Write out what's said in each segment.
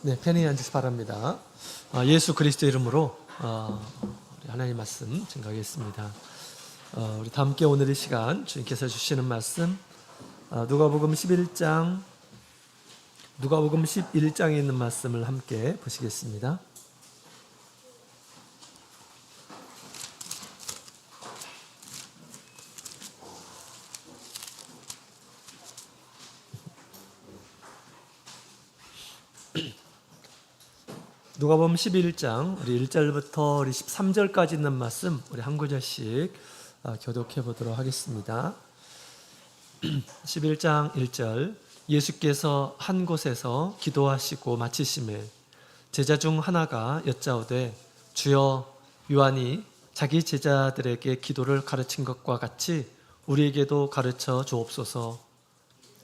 네, 편히 앉으시 바랍니다. 예수 그리스도 이름으로 우리 하나님 말씀 증거하겠습니다. 우리 다 함께 오늘 이 시간 주님께서 주시는 말씀 누가복음 11장 누가복음 11장에 있는 말씀을 함께 보시겠습니다. 누가복음 11장 우리 1절부터 우리 13절까지 있는 말씀 우리 한 구절씩 교독해 보도록 하겠습니다. 11장 1절 예수께서 한 곳에서 기도하시고 마치심에 제자 중 하나가 여짜오되 주여 요한이 자기 제자들에게 기도를 가르친 것과 같이 우리에게도 가르쳐 주옵소서.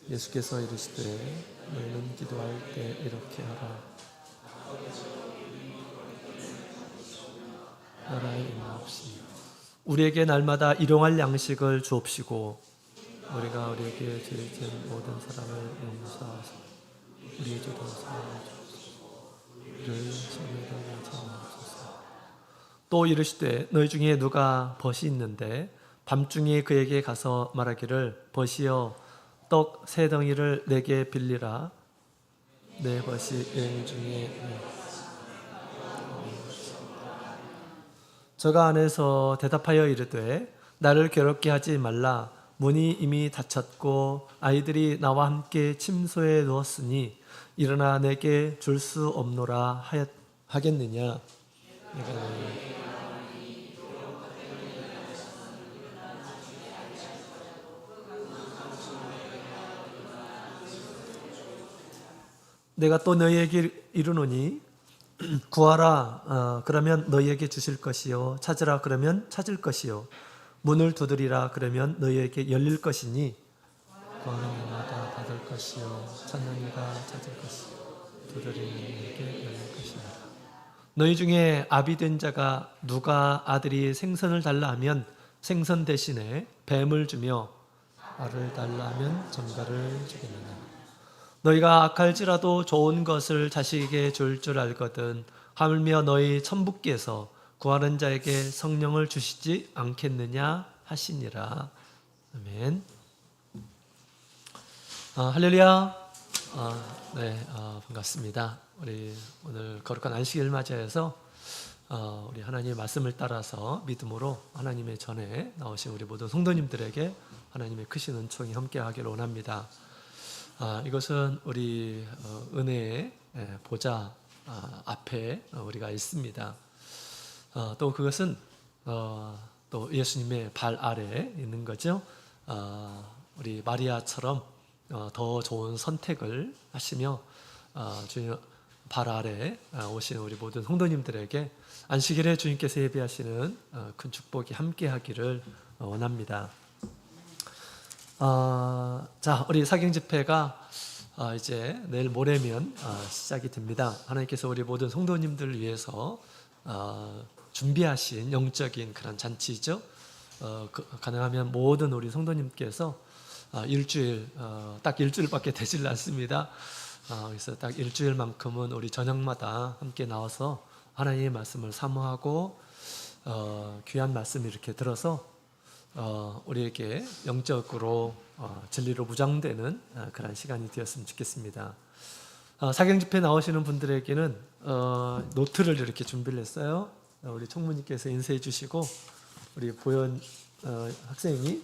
예수께서 이르시되 너희는 기도할 때 이렇게 하라. 나라의 임하옵시며 우리에게 날마다 일용할 양식을 주옵시고 우리가 우리에게 죄 지은 모든 사람을 용서하사 우리의 죄도 사하여 주옵소서. 우리를 시험에 들게 하지 마옵소서. 또 이르시되 너희 중에 누가 벗이 있는데 밤중에 그에게 가서 말하기를 벗이여 떡 세 덩이를 내게 빌리라. 내 벗이 여인 중에 저가 안에서 대답하여 이르되 나를 괴롭게 하지 말라. 문이 이미 닫혔고 아이들이 나와 함께 침소에 누웠으니 일어나 내게 줄 수 없노라 하겠느냐. 내가 또 너희에게 이르노니 구하라 그러면 너희에게 주실 것이요 찾으라 그러면 찾을 것이요 문을 두드리라 그러면 너희에게 열릴 것이니 구하는 이마다 받을 것이요 찾는 이가 찾을 것이요 두드리는 이에게 열릴 것이니라. 너희 중에 아비 된 자가 누가 아들이 생선을 달라 하면 생선 대신에 뱀을 주며 알을 달라 하면 전갈을 주겠느냐. 너희가 악할지라도 좋은 것을 자식에게 줄 줄 알거든 하물며 너희 천부께서 구하는 자에게 성령을 주시지 않겠느냐 하시니라. 아멘. 할렐루야. 네, 반갑습니다. 우리 오늘 거룩한 안식일 맞이해서 우리 하나님의 말씀을 따라서 믿음으로 하나님의 전에 나오신 우리 모든 성도님들에게 하나님의 크신 은총이 함께하기를 원합니다. 이것은 우리 은혜의 보좌 앞에 우리가 있습니다. 또 그것은 또 예수님의 발 아래 있는 거죠. 우리 마리아처럼 더 좋은 선택을 하시며 주님 발 아래 오신 우리 모든 성도님들에게 안식일에 주님께서 예배하시는 큰 축복이 함께하기를 원합니다. 자, 우리 사경 집회가 이제 내일 모레면 시작이 됩니다. 하나님께서 우리 모든 성도님들을 위해서 준비하신 영적인 그런 잔치죠. 가능하면 모든 우리 성도님께서 일주일, 딱 일주일밖에 되질 않습니다. 그래서 딱 일주일만큼은 우리 저녁마다 함께 나와서 하나님의 말씀을 사모하고 귀한 말씀을 이렇게 들어서 우리에게 영적으로 진리로 무장되는 그런 시간이 되었으면 좋겠습니다. 사경 집회 나오시는 분들에게는 노트를 이렇게 준비를 했어요. 우리 총무님께서 인쇄해 주시고 우리 보현 학생이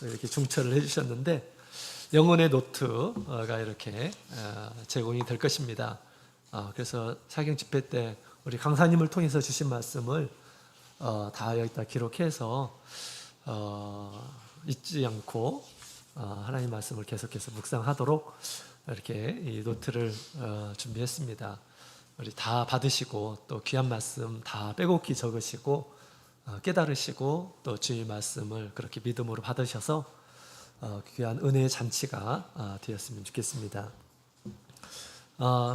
이렇게 중처를 해주셨는데 영혼의 노트가 이렇게 제공이 될 것입니다. 그래서 사경 집회 때 우리 강사님을 통해서 주신 말씀을 다 여기다 기록해서 잊지 않고 하나님 말씀을 계속해서 묵상하도록 이렇게 이 노트를 준비했습니다. 우리 다 받으시고 또 귀한 말씀 다 빼곡히 적으시고 깨달으시고 또 주의 말씀을 그렇게 믿음으로 받으셔서 귀한 은혜의 잔치가 되었으면 좋겠습니다.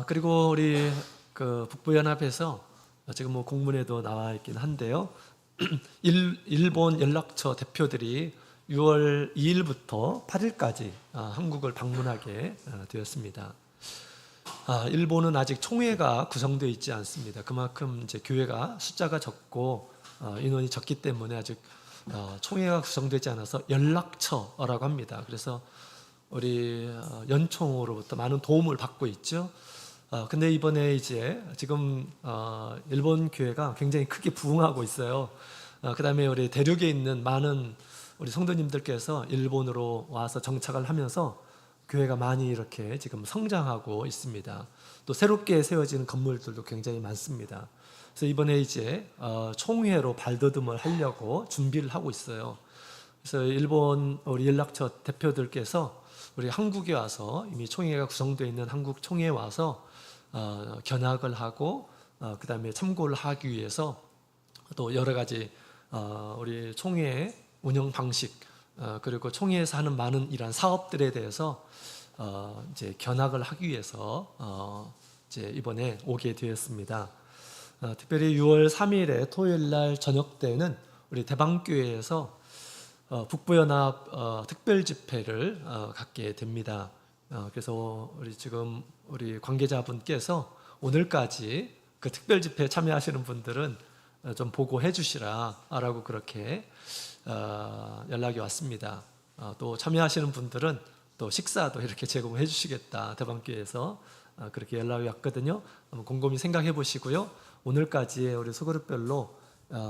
그리고 우리 그 북부연합에서 지금 뭐 공문에도 나와 있긴 한데요. 일본 연락처 대표들이 6월 2일부터 8일까지 한국을 방문하게 되었습니다. 일본은 아직 총회가 구성되어 있지 않습니다. 그만큼 이제 교회가 숫자가 적고 인원이 적기 때문에 아직 총회가 구성되지 않아서 연락처라고 합니다. 그래서 우리 연총으로부터 많은 도움을 받고 있죠. 근데 이번에 이제 지금 일본 교회가 굉장히 크게 부흥하고 있어요. 그다음에 우리 대륙에 있는 많은 우리 성도님들께서 일본으로 와서 정착을 하면서 교회가 많이 이렇게 지금 성장하고 있습니다. 또 새롭게 세워지는 건물들도 굉장히 많습니다. 그래서 이번에 이제 총회로 발돋움을 하려고 준비를 하고 있어요. 그래서 일본 우리 연락처 대표들께서 우리 한국에 와서 이미 총회가 구성되어 있는 한국 총회에 와서 견학을 하고 그다음에 참고를 하기 위해서 또 여러 가지 우리 총회 운영 방식 그리고 총회에서 하는 많은 이러한 사업들에 대해서 이제 견학을 하기 위해서 이제 이번에 오게 되었습니다. 특별히 6월 3일에 토요일 날 저녁 때는 우리 대방교회에서 북부연합 특별 집회를 갖게 됩니다. 그래서 우리 관계자분께서 오늘까지 그 특별 집회에 참여하시는 분들은 좀 보고해 주시라라고 그렇게 연락이 왔습니다. 또 참여하시는 분들은 또 식사도 이렇게 제공해 주시겠다 대방교회에서 그렇게 연락이 왔거든요. 한번 곰곰이 생각해 보시고요. 오늘까지 우리 소그룹별로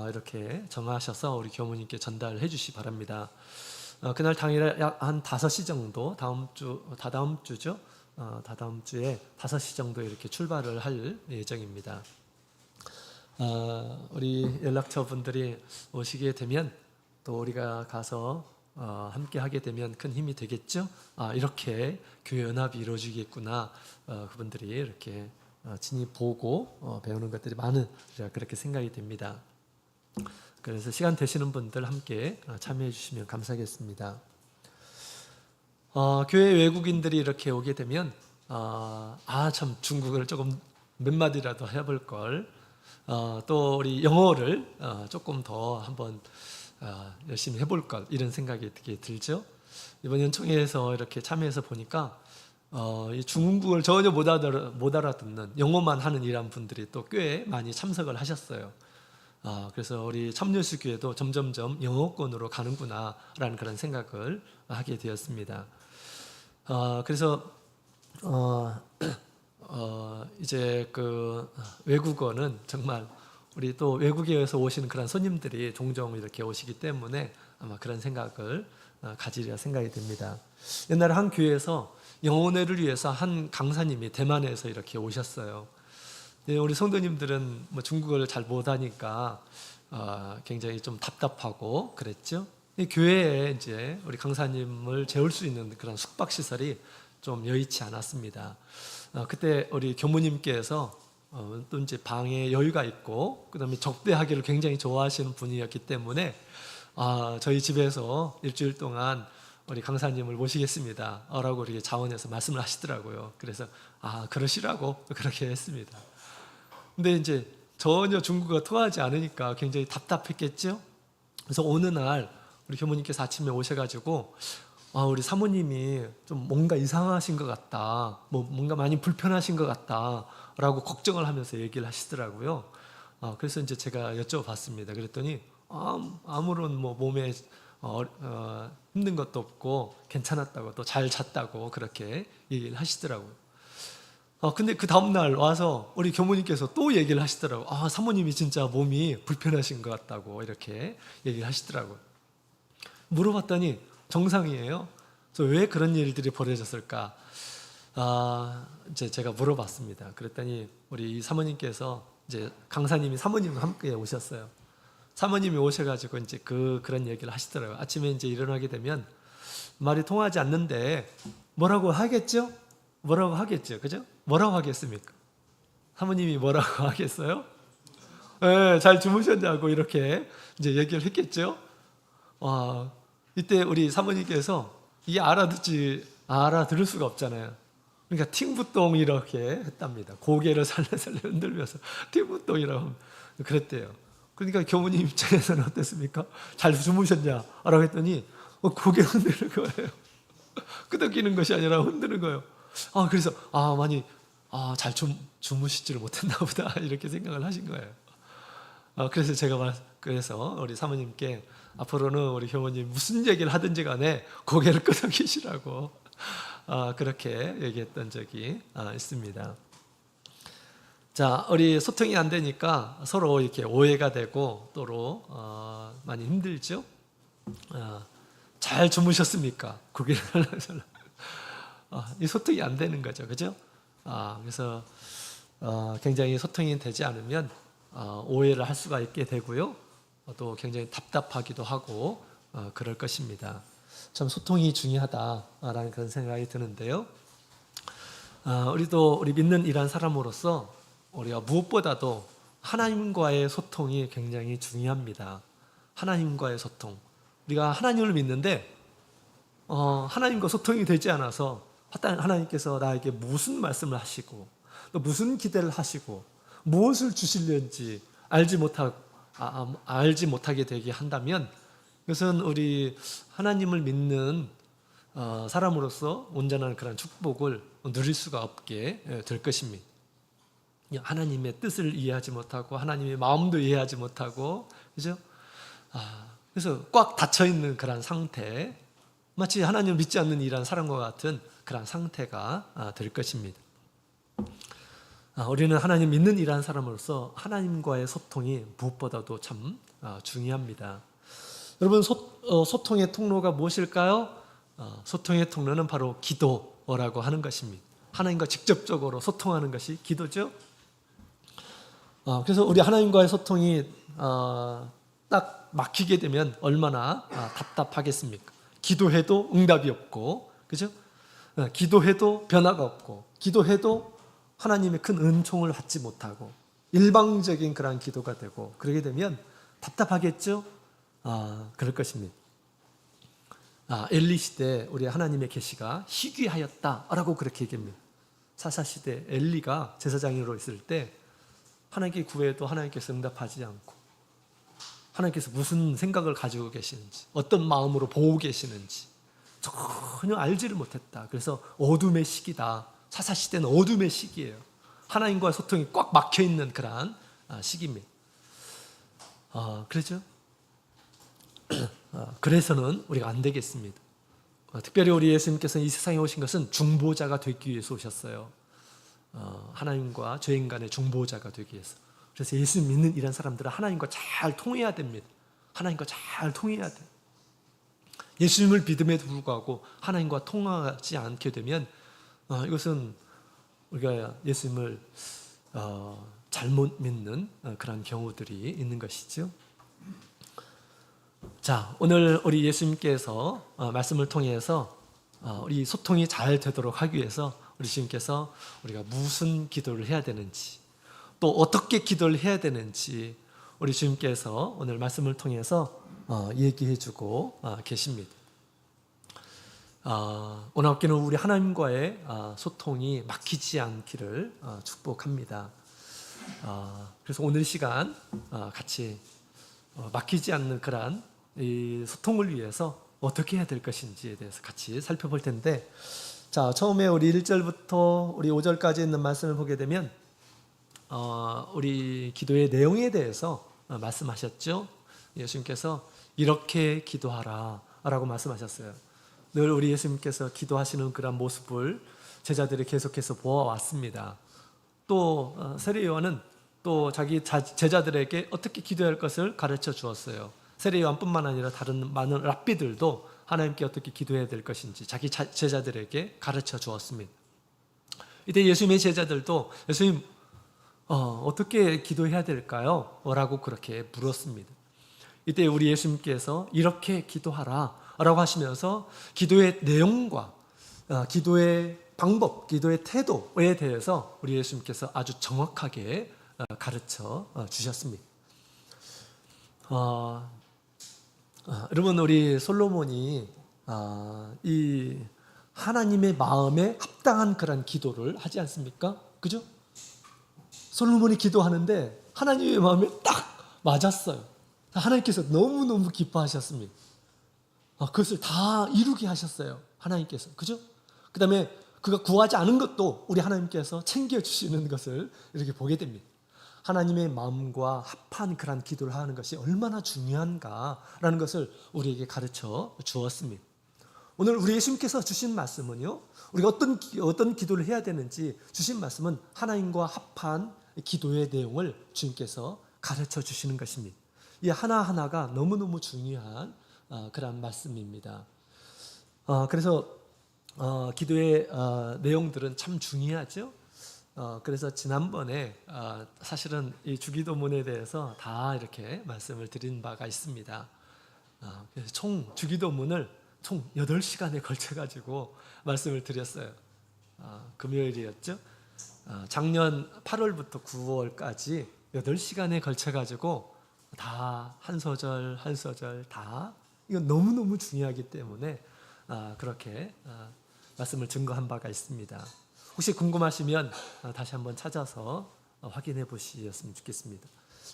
이렇게 정하셔서 우리 교무님께 전달해 주시 바랍니다. 그날 당일에 약 한 5시 정도 다다음 주에 5시 정도 이렇게 출발을 할 예정입니다. 우리 연락처 분들이 오시게 되면 또 우리가 가서 함께 하게 되면 큰 힘이 되겠죠. 이렇게 교회 연합이 이루어지겠구나. 그분들이 이렇게 친히 보고 배우는 것들이 많으리라 그렇게 생각이 됩니다. 그래서 시간 되시는 분들 함께 참여해 주시면 감사하겠습니다. 교회 외국인들이 이렇게 오게 되면 참 중국어를 조금 몇 마디라도 해볼 걸. 또 우리 영어를 조금 더 한번 열심히 해볼 걸 이런 생각이 들죠. 이번 연총회에서 이렇게 참여해서 보니까 이 중국어를 전혀 못 알아듣는 영어만 하는 이란 분들이 또 꽤 많이 참석을 하셨어요. 그래서 우리 참여수 교회도 점점점 영어권으로 가는구나라는 그런 생각을 하게 되었습니다. 그래서 이제 그 외국어는 정말 우리 또 외국에서 오시는 그런 손님들이 종종 이렇게 오시기 때문에 아마 그런 생각을 가지리라 생각이 됩니다. 옛날에 한 교회에서 영혼회를 위해서 한 강사님이 대만에서 이렇게 오셨어요. 우리 성도님들은 뭐 중국어를 잘 못하니까 굉장히 좀 답답하고 그랬죠. 교회에 이제 우리 강사님을 재울 수 있는 그런 숙박 시설이 좀 여의치 않았습니다. 그때 우리 교무님께서 또 이제 방에 여유가 있고 그다음에 접대하기를 굉장히 좋아하시는 분이었기 때문에 저희 집에서 일주일 동안 우리 강사님을 모시겠습니다. 라고 이렇게 자원해서 말씀을 하시더라고요. 그래서 그러시라고 그렇게 했습니다. 근데 이제 전혀 중국어가 통하지 않으니까 굉장히 답답했겠죠. 그래서 어느 날 우리 교무님께서 아침에 오셔가지고 우리 사모님이 좀 뭔가 이상하신 것 같다, 뭔가 많이 불편하신 것 같다라고 걱정을 하면서 얘기를 하시더라고요. 그래서 이제 제가 여쭤봤습니다. 그랬더니 아무런 몸에 힘든 것도 없고 괜찮았다고 또 잘 잤다고 그렇게 얘기를 하시더라고요. 근데 그 다음날 와서 우리 교무님께서 또 얘기를 하시더라고요. 사모님이 진짜 몸이 불편하신 것 같다고 이렇게 얘기를 하시더라고요. 물어봤더니 정상이에요. 그래서 왜 그런 일들이 벌어졌을까? 이제 제가 물어봤습니다. 그랬더니 우리 사모님께서 이제 강사님이 사모님과 함께 오셨어요. 사모님이 오셔가지고 이제 그런 얘기를 하시더라고요. 아침에 이제 일어나게 되면 말이 통하지 않는데 뭐라고 하겠죠? 그죠? 뭐라고 하겠습니까? 사모님이 뭐라고 하겠어요? 네, 잘 주무셨냐고 이렇게 이제 얘기를 했겠죠? 이때 우리 사모님께서 이게 알아들을 수가 없잖아요. 그러니까 팅부똥 이렇게 했답니다. 고개를 살살살 흔들면서 팅부똥이라고 그랬대요. 그러니까 교무님 입장에서는 어땠습니까? 잘 주무셨냐? 라고 했더니 고개 흔드는 거예요. 끄덕이는 것이 아니라 흔드는 거예요. 그래서 많이 잘 주무시지를 못했나 보다 이렇게 생각을 하신 거예요. 그래서 제가 그래서 우리 사모님께 앞으로는 우리 효모님 무슨 얘기를 하든지 간에 고개를 끄덕이시라고 그렇게 얘기했던 적이 있습니다. 자, 우리 소통이 안 되니까 서로 이렇게 오해가 되고 또로 많이 힘들죠. 잘 주무셨습니까? 고개를 이 소통이 안 되는 거죠, 그죠? 그래서 굉장히 소통이 되지 않으면 오해를 할 수가 있게 되고요. 또 굉장히 답답하기도 하고 그럴 것입니다. 참 소통이 중요하다라는 그런 생각이 드는데요. 우리 믿는 이란 사람으로서 우리가 무엇보다도 하나님과의 소통이 굉장히 중요합니다. 하나님과의 소통. 우리가 하나님을 믿는데 하나님과 소통이 되지 않아서 하나님께서 나에게 무슨 말씀을 하시고 또 무슨 기대를 하시고 무엇을 주시려는지 알지 못하게 되게 한다면 그것은 우리 하나님을 믿는 사람으로서 온전한 그런 축복을 누릴 수가 없게 될 것입니다. 하나님의 뜻을 이해하지 못하고 하나님의 마음도 이해하지 못하고 그죠? 그래서 꽉 닫혀 있는 그런 상태, 마치 하나님을 믿지 않는 이런 사람과 같은 그런 상태가 될 것입니다. 우리는 하나님 믿는 이런 사람으로서 하나님과의 소통이 무엇보다도 참 중요합니다. 여러분 소통의 통로가 무엇일까요? 소통의 통로는 바로 기도라고 하는 것입니다. 하나님과 직접적으로 소통하는 것이 기도죠. 그래서 우리 하나님과의 소통이 딱 막히게 되면 얼마나 답답하겠습니까? 기도해도 응답이 없고, 그죠? 기도해도 변화가 없고, 기도해도 하나님의 큰 은총을 받지 못하고, 일방적인 그런 기도가 되고, 그러게 되면 답답하겠죠? 그럴 것입니다. 엘리 시대 우리 하나님의 계시가 희귀하였다라고 그렇게 얘기합니다. 사사 시대 엘리가 제사장으로 있을 때 하나님께 구해도 하나님께서 응답하지 않고 하나님께서 무슨 생각을 가지고 계시는지 어떤 마음으로 보고 계시는지 전혀 알지를 못했다. 그래서 어둠의 시기다. 사사 시대는 어둠의 시기예요. 하나님과 소통이 꽉 막혀있는 그러한 시기입니다. 그렇죠? 그래서는 우리가 안 되겠습니다. 특별히 우리 예수님께서 이 세상에 오신 것은 중보자가 되기 위해서 오셨어요. 하나님과 죄인 간의 중보자가 되기 위해서. 그래서 예수 믿는 이런 사람들은 하나님과 잘 통해야 됩니다. 하나님과 잘 통해야 돼요. 예수님을 믿음에도 불구하고 하나님과 통하지 않게 되면 이것은 우리가 예수님을 잘못 믿는 그런 경우들이 있는 것이죠. 자, 오늘 우리 예수님께서 말씀을 통해서 우리 소통이 잘 되도록 하기 위해서 우리 주님께서 우리가 무슨 기도를 해야 되는지 또 어떻게 기도를 해야 되는지 우리 주님께서 오늘 말씀을 통해서 얘기해 주고 계십니다. 오늘 학기는 우리 하나님과의 소통이 막히지 않기를 축복합니다. 그래서 오늘 시간 같이 막히지 않는 그런 이 소통을 위해서 어떻게 해야 될 것인지에 대해서 같이 살펴볼 텐데, 자, 처음에 우리 1절부터 우리 5절까지 있는 말씀을 보게 되면 우리 기도의 내용에 대해서 말씀하셨죠. 예수님께서 이렇게 기도하라 라고 말씀하셨어요. 늘 우리 예수님께서 기도하시는 그런 모습을 제자들이 계속해서 보아왔습니다. 또 세례 요한은 또 자기 제자들에게 어떻게 기도할 것을 가르쳐 주었어요. 세례 요한뿐만 아니라 다른 많은 랍비들도 하나님께 어떻게 기도해야 될 것인지 자기 제자들에게 가르쳐 주었습니다. 이때 예수님의 제자들도 예수님 어떻게 기도해야 될까요? 라고 그렇게 물었습니다. 이때 우리 예수님께서 이렇게 기도하라 라고 하시면서 기도의 내용과 기도의 방법, 기도의 태도에 대해서 우리 예수님께서 아주 정확하게 가르쳐 주셨습니다. 여러분, 우리 솔로몬이 이 하나님의 마음에 합당한 그런 기도를 하지 않습니까? 그죠? 솔로몬이 기도하는데 하나님의 마음에 딱 맞았어요. 하나님께서 너무너무 기뻐하셨습니다. 그것을 다 이루게 하셨어요. 하나님께서. 그죠? 그 다음에 그가 구하지 않은 것도 우리 하나님께서 챙겨주시는 것을 이렇게 보게 됩니다. 하나님의 마음과 합한 그런 기도를 하는 것이 얼마나 중요한가라는 것을 우리에게 가르쳐 주었습니다. 오늘 우리 예수님께서 주신 말씀은요, 우리가 어떤 기도를 해야 되는지 주신 말씀은 하나님과 합한 기도의 내용을 주님께서 가르쳐 주시는 것입니다. 이 하나하나가 너무너무 중요한 그런 말씀입니다. 그래서 기도의 내용들은 참 중요하죠. 그래서 지난번에 사실은 이 주기도문에 대해서 다 이렇게 말씀을 드린 바가 있습니다. 그래서 총 주기도문을 총 8시간에 걸쳐 가지고 말씀을 드렸어요. 금요일이었죠. 작년 8월부터 9월까지 8시간에 걸쳐 가지고 다 한 소절 한 소절 다 이건 너무너무 중요하기 때문에 그렇게 말씀을 증거한 바가 있습니다. 혹시 궁금하시면 다시 한번 찾아서 확인해 보시었으면 좋겠습니다.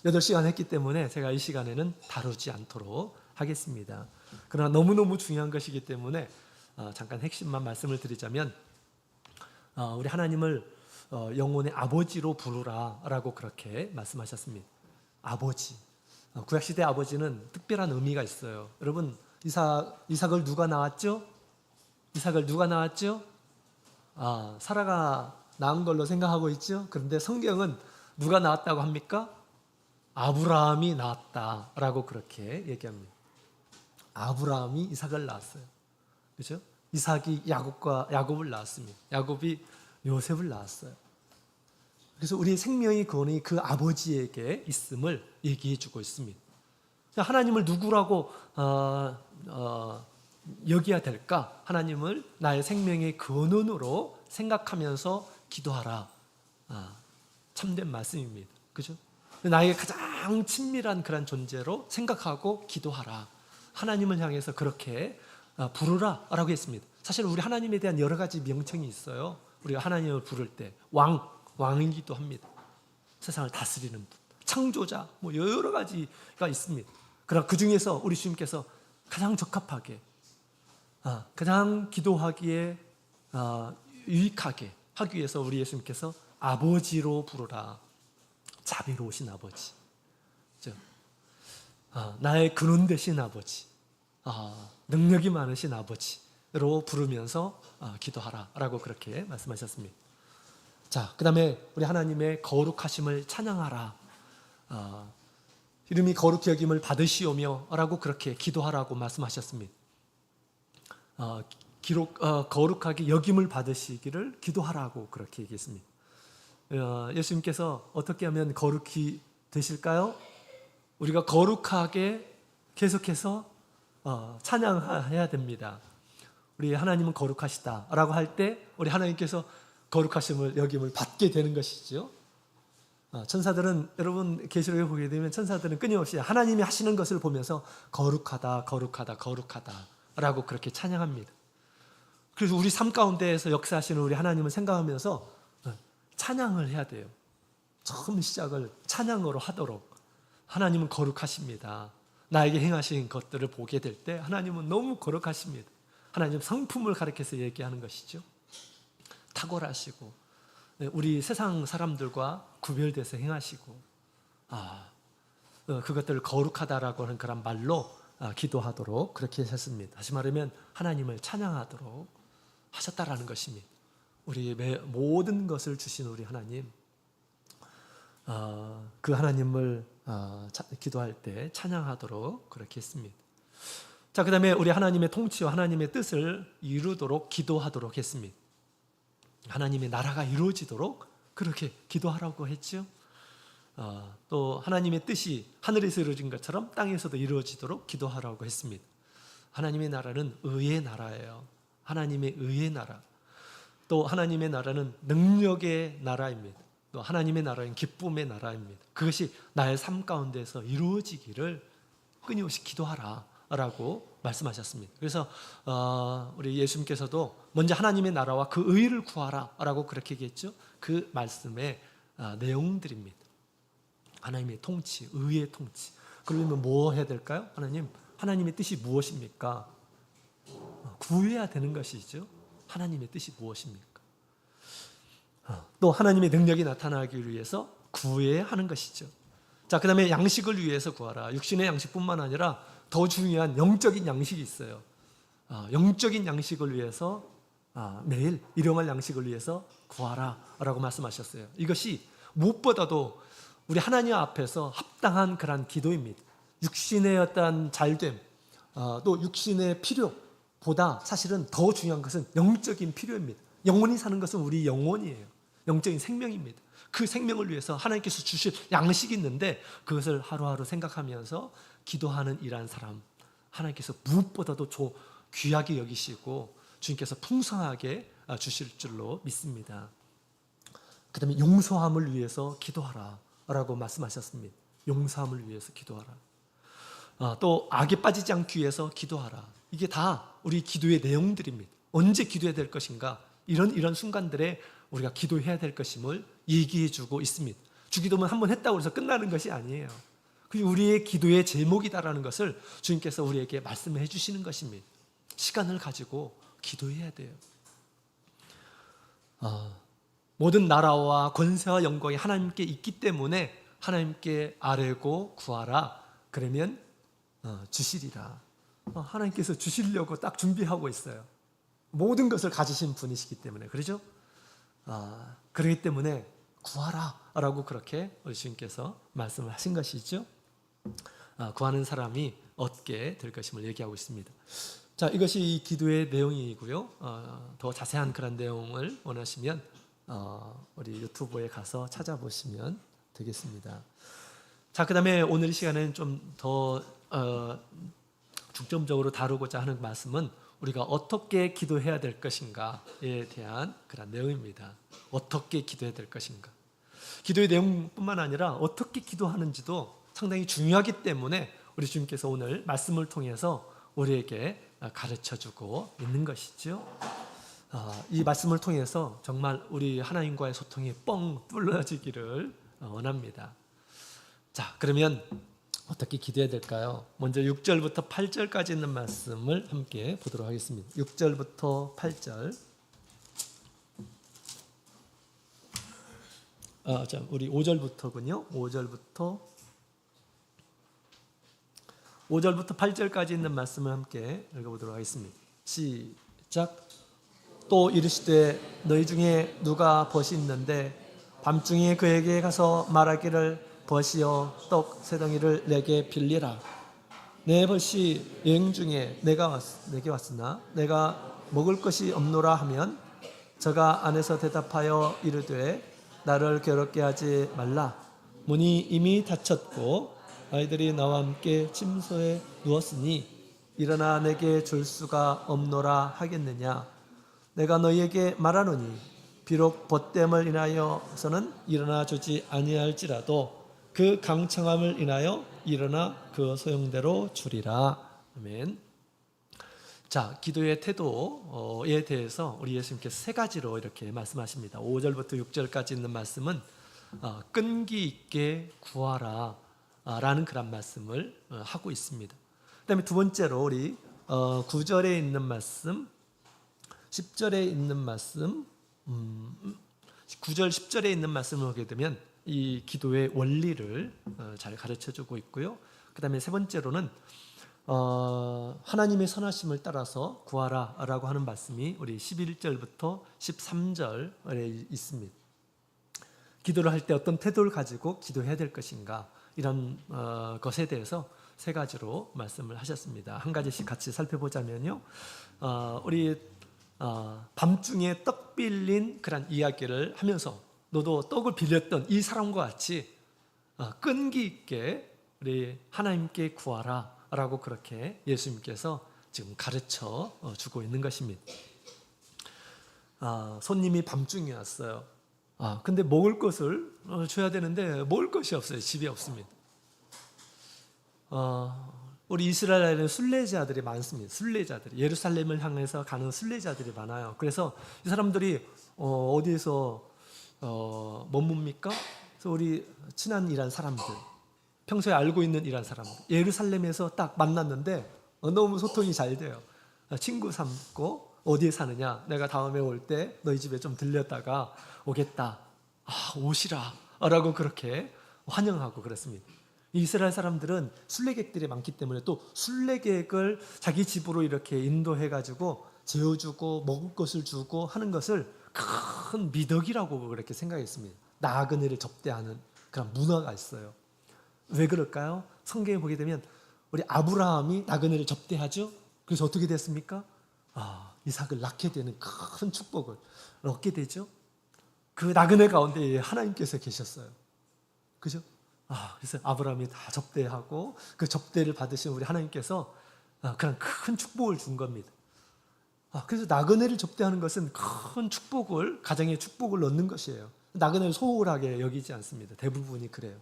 8시간 했기 때문에 제가 이 시간에는 다루지 않도록 하겠습니다. 그러나 너무너무 중요한 것이기 때문에 잠깐 핵심만 말씀을 드리자면, 우리 하나님을 영혼의 아버지로 부르라 라고 그렇게 말씀하셨습니다. 아버지. 구약시대 아버지는 특별한 의미가 있어요. 여러분, 이삭을 누가 낳았죠? 이삭을 누가 낳았죠? 사라가 낳은 걸로 생각하고 있죠. 그런데 성경은 누가 낳았다고 합니까? 아브라함이 낳았다라고 그렇게 얘기합니다. 아브라함이 이삭을 낳았어요. 그렇죠? 이삭이 야곱을 낳았습니다. 야곱이 요셉을 낳았어요. 그래서 우리 생명의 근원이 그 아버지에게 있음을 얘기해 주고 있습니다. 하나님을 누구라고 여겨야 될까? 하나님을 나의 생명의 근원으로 생각하면서 기도하라. 참된 말씀입니다. 그죠? 나에게 가장 친밀한 그런 존재로 생각하고 기도하라. 하나님을 향해서 그렇게 부르라 라고 했습니다. 사실 우리 하나님에 대한 여러 가지 명칭이 있어요. 우리가 하나님을 부를 때 왕이기도 합니다. 세상을 다스리는 분, 창조자, 뭐 여러 가지가 있습니다. 그러나 그 중에서 우리 주님께서 가장 적합하게, 가장 기도하기에 유익하게 하기 위해서 우리 예수님께서 아버지로 부르라. 자비로우신 아버지, 나의 근원 되신 아버지, 능력이 많으신 아버지로 부르면서 기도하라 라고 그렇게 말씀하셨습니다. 자, 그 다음에 우리 하나님의 거룩하심을 찬양하라. 이름이 거룩히 여김을 받으시오며 라고 그렇게 기도하라고 말씀하셨습니다. 거룩하게 여김을 받으시기를 기도하라고 그렇게 얘기했습니다. 예수님께서 어떻게 하면 거룩히 되실까요? 우리가 거룩하게 계속해서 찬양해야 됩니다. 우리 하나님은 거룩하시다라고 할 때 우리 하나님께서 거룩하심을 여김을 받게 되는 것이죠. 천사들은, 여러분 계시록에 보게 되면 천사들은 끊임없이 하나님이 하시는 것을 보면서 거룩하다 거룩하다 거룩하다 라고 그렇게 찬양합니다. 그래서 우리 삶 가운데에서 역사하시는 우리 하나님을 생각하면서 찬양을 해야 돼요. 처음 시작을 찬양으로 하도록. 하나님은 거룩하십니다. 나에게 행하신 것들을 보게 될 때 하나님은 너무 거룩하십니다. 하나님 성품을 가리켜서 얘기하는 것이죠. 탁월하시고 우리 세상 사람들과 구별돼서 행하시고 그것들을 거룩하다라고 하는 그런 말로 기도하도록 그렇게 하셨습니다. 다시 말하면 하나님을 찬양하도록 하셨다라는 것입니다. 우리 모든 것을 주신 우리 하나님, 그 하나님을 기도할 때 찬양하도록 그렇게 했습니다. 자, 그 다음에 우리 하나님의 통치와 하나님의 뜻을 이루도록 기도하도록 했습니다. 하나님의 나라가 이루어지도록 그렇게 기도하라고 했죠. 또 하나님의 뜻이 하늘에서 이루어진 것처럼 땅에서도 이루어지도록 기도하라고 했습니다. 하나님의 나라는 의의 나라예요. 하나님의 의의 나라. 또 하나님의 나라는 능력의 나라입니다. 또 하나님의 나라는 기쁨의 나라입니다. 그것이 나의 삶 가운데서 이루어지기를 끊임없이 기도하라 라고 말씀하셨습니다. 그래서 우리 예수님께서도 먼저 하나님의 나라와 그 의를 구하라 라고 그렇게 얘기했죠. 그 말씀의 내용들입니다. 하나님의 통치, 의의 통치. 그러면 뭐 해야 될까요? 하나님의 뜻이 무엇입니까? 구해야 되는 것이죠. 하나님의 뜻이 무엇입니까? 또 하나님의 능력이 나타나기 위해서 구해야 하는 것이죠. 자, 그 다음에 양식을 위해서 구하라. 육신의 양식뿐만 아니라 더 중요한 영적인 양식이 있어요. 영적인 양식을 위해서 매일 일용할 양식을 위해서 구하라 라고 말씀하셨어요. 이것이 무엇보다도 우리 하나님 앞에서 합당한 그런 기도입니다. 육신의 어떤 잘됨, 또 육신의 필요보다 사실은 더 중요한 것은 영적인 필요입니다. 영원히 사는 것은 우리 영혼이에요. 영적인 생명입니다. 그 생명을 위해서 하나님께서 주실 양식이 있는데 그것을 하루하루 생각하면서 기도하는 이러한 사람, 하나님께서 무엇보다도 귀하게 여기시고 주님께서 풍성하게 주실 줄로 믿습니다. 그 다음에 용서함을 위해서 기도하라 라고 말씀하셨습니다. 용서함을 위해서 기도하라. 또 악에 빠지지 않기 위해서 기도하라. 이게 다 우리 기도의 내용들입니다. 언제 기도해야 될 것인가, 이런 순간들에 우리가 기도해야 될 것임을 얘기해 주고 있습니다. 주기도문 한번 했다고 해서 끝나는 것이 아니에요. 그게 우리의 기도의 제목이다라는 것을 주님께서 우리에게 말씀해 주시는 것입니다. 시간을 가지고 기도해야 돼요. 모든 나라와 권세와 영광이 하나님께 있기 때문에 하나님께 아뢰고 구하라. 그러면 주시리라. 하나님께서 주시려고 딱 준비하고 있어요. 모든 것을 가지신 분이시기 때문에. 그렇죠? 그렇기 때문에 구하라 라고 그렇게 우리 주님께서 말씀을 하신 것이죠. 구하는 사람이 얻게 될 것임을 얘기하고 있습니다. 자, 이것이 이 기도의 내용이고요. 더 자세한 그런 내용을 원하시면 우리 유튜브에 가서 찾아보시면 되겠습니다. 자, 그 다음에 오늘 이 시간에는 좀 더 중점적으로 다루고자 하는 말씀은 우리가 어떻게 기도해야 될 것인가에 대한 그런 내용입니다. 어떻게 기도해야 될 것인가. 기도의 내용뿐만 아니라 어떻게 기도하는지도 상당히 중요하기 때문에 우리 주님께서 오늘 말씀을 통해서 우리에게 가르쳐주고 있는 것이죠. 이 말씀을 통해서 정말 우리 하나님과의 소통이 뻥 뚫어지기를 원합니다. 자, 그러면 어떻게 기도해야 될까요? 먼저 6절부터 8절까지 있는 말씀을 함께 보도록 하겠습니다. 6절부터 8절. 자, 우리 5절부터군요. 5절부터 8절까지 있는 말씀을 함께 읽어보도록 하겠습니다. 시작. 또 이르시되 너희 중에 누가 벗이 있는데 밤중에 그에게 가서 말하기를 벗이여 떡 세 덩이를 내게 빌리라. 내 벗이 여행 중에 내게 왔으나 내가 먹을 것이 없노라 하면 저가 안에서 대답하여 이르되 나를 괴롭게 하지 말라. 문이 이미 닫혔고 아이들이 나와 함께 침소에 누웠으니 일어나 내게 줄 수가 없노라 하겠느냐. 내가 너희에게 말하노니 비록 벗됨을 인하여서는 일어나 주지 아니할지라도 그 강청함을 인하여 일어나 그 소용대로 주리라. 아멘. 자, 기도의 태도에 대해서 우리 예수님께서 세 가지로 이렇게 말씀하십니다. 5절부터 6절까지 있는 말씀은 끈기 있게 구하라 라는 그런 말씀을 하고 있습니다. 그 다음에 두 번째로 우리 9절에 있는 말씀, 10절에 있는 말씀, 9절 10절에 있는 말씀을 보게 되면 이 기도의 원리를 잘 가르쳐주고 있고요. 그 다음에 세 번째로는 하나님의 선하심을 따라서 구하라 라고 하는 말씀이 우리 11절부터 13절에 있습니다. 기도를 할 때 어떤 태도를 가지고 기도해야 될 것인가, 이런 것에 대해서 세 가지로 말씀을 하셨습니다. 한 가지씩 같이 살펴보자면요, 우리 밤중에 떡 빌린 그런 이야기를 하면서 너도 떡을 빌렸던 이 사람과 같이 끈기 있게 우리 하나님께 구하라 라고 그렇게 예수님께서 지금 가르쳐 주고 있는 것입니다. 손님이 밤중에 왔어요. 근데 먹을 것을 줘야 되는데 먹을 것이 없어요. 집에 없습니다. 우리 이스라엘에는 순례자들이 많습니다. 순례자들이 예루살렘을 향해서 가는 순례자들이 많아요. 그래서 이 사람들이 어디에서 머뭅니까? 그래서 우리 친한 이란 사람들, 평소에 알고 있는 이란 사람들, 예루살렘에서 딱 만났는데 너무 소통이 잘 돼요. 친구 삼고 어디에 사느냐? 내가 다음에 올 때 너희 집에 좀 들렸다가 오겠다. 오시라 라고 그렇게 환영하고 그랬습니다. 이스라엘 사람들은 순례객들이 많기 때문에 또 순례객을 자기 집으로 이렇게 인도해가지고 재워주고 먹을 것을 주고 하는 것을 큰 미덕이라고 그렇게 생각했습니다. 나그네를 접대하는 그런 문화가 있어요. 왜 그럴까요? 성경에 보게 되면 우리 아브라함이 나그네를 접대하죠. 그래서 어떻게 됐습니까? 이삭을 낳게 되는 큰 축복을 얻게 되죠. 그 나그네 가운데 하나님께서 계셨어요. 그죠? 그래서 아브라함이 다 접대하고 그 접대를 받으신 우리 하나님께서 그런 큰 축복을 준 겁니다. 그래서 나그네를 접대하는 것은 큰 축복을, 가정의 축복을 얻는 것이에요. 나그네를 소홀하게 여기지 않습니다. 대부분이 그래요.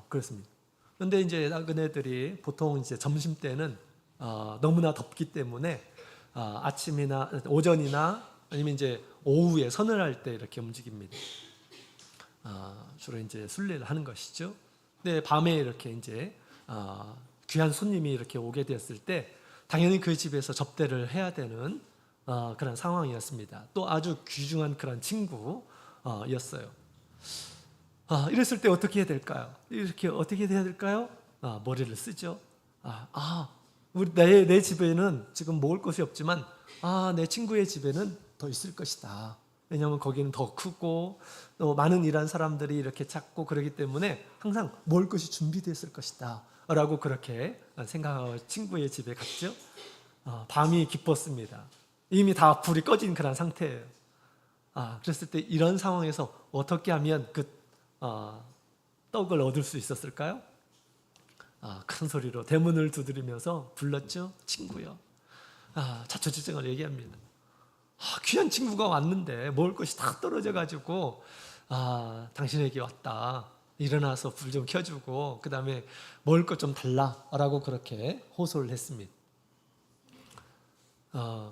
그렇습니다. 그런데 이제 나그네들이 보통 이제 점심 때는 너무나 덥기 때문에 아침이나 오전이나 아니면 이제 오후에 서늘할 때 이렇게 움직입니다. 주로 이제 순례를 하는 것이죠. 근데 밤에 이렇게 이제 귀한 손님이 이렇게 오게 되었을 때 당연히 그 집에서 접대를 해야 되는 그런 상황이었습니다. 또 아주 귀중한 그런 친구였어요. 이랬을 때 어떻게 해야 될까요? 이렇게 어떻게 해야 될까요? 머리를 쓰죠. 우리 내 집에는 지금 먹을 것이 없지만 내 친구의 집에는 더 있을 것이다. 왜냐하면 거기는 더 크고 또 많은 일한 사람들이 이렇게 찾고 그러기 때문에 항상 먹을 것이 준비되어 있을 것이다 라고 그렇게 생각하고 친구의 집에 갔죠. 밤이 깊었습니다. 이미 다 불이 꺼진 그런 상태예요. 그랬을 때 이런 상황에서 어떻게 하면 그 떡을 얻을 수 있었을까요? 큰 소리로 대문을 두드리면서 불렀죠. 친구요. 자초지종을 얘기합니다. 귀한 친구가 왔는데 먹을 것이 다 떨어져 가지고 당신에게 왔다. 일어나서 불 좀 켜주고 그 다음에 먹을 것 좀 달라라고 그렇게 호소를 했습니다.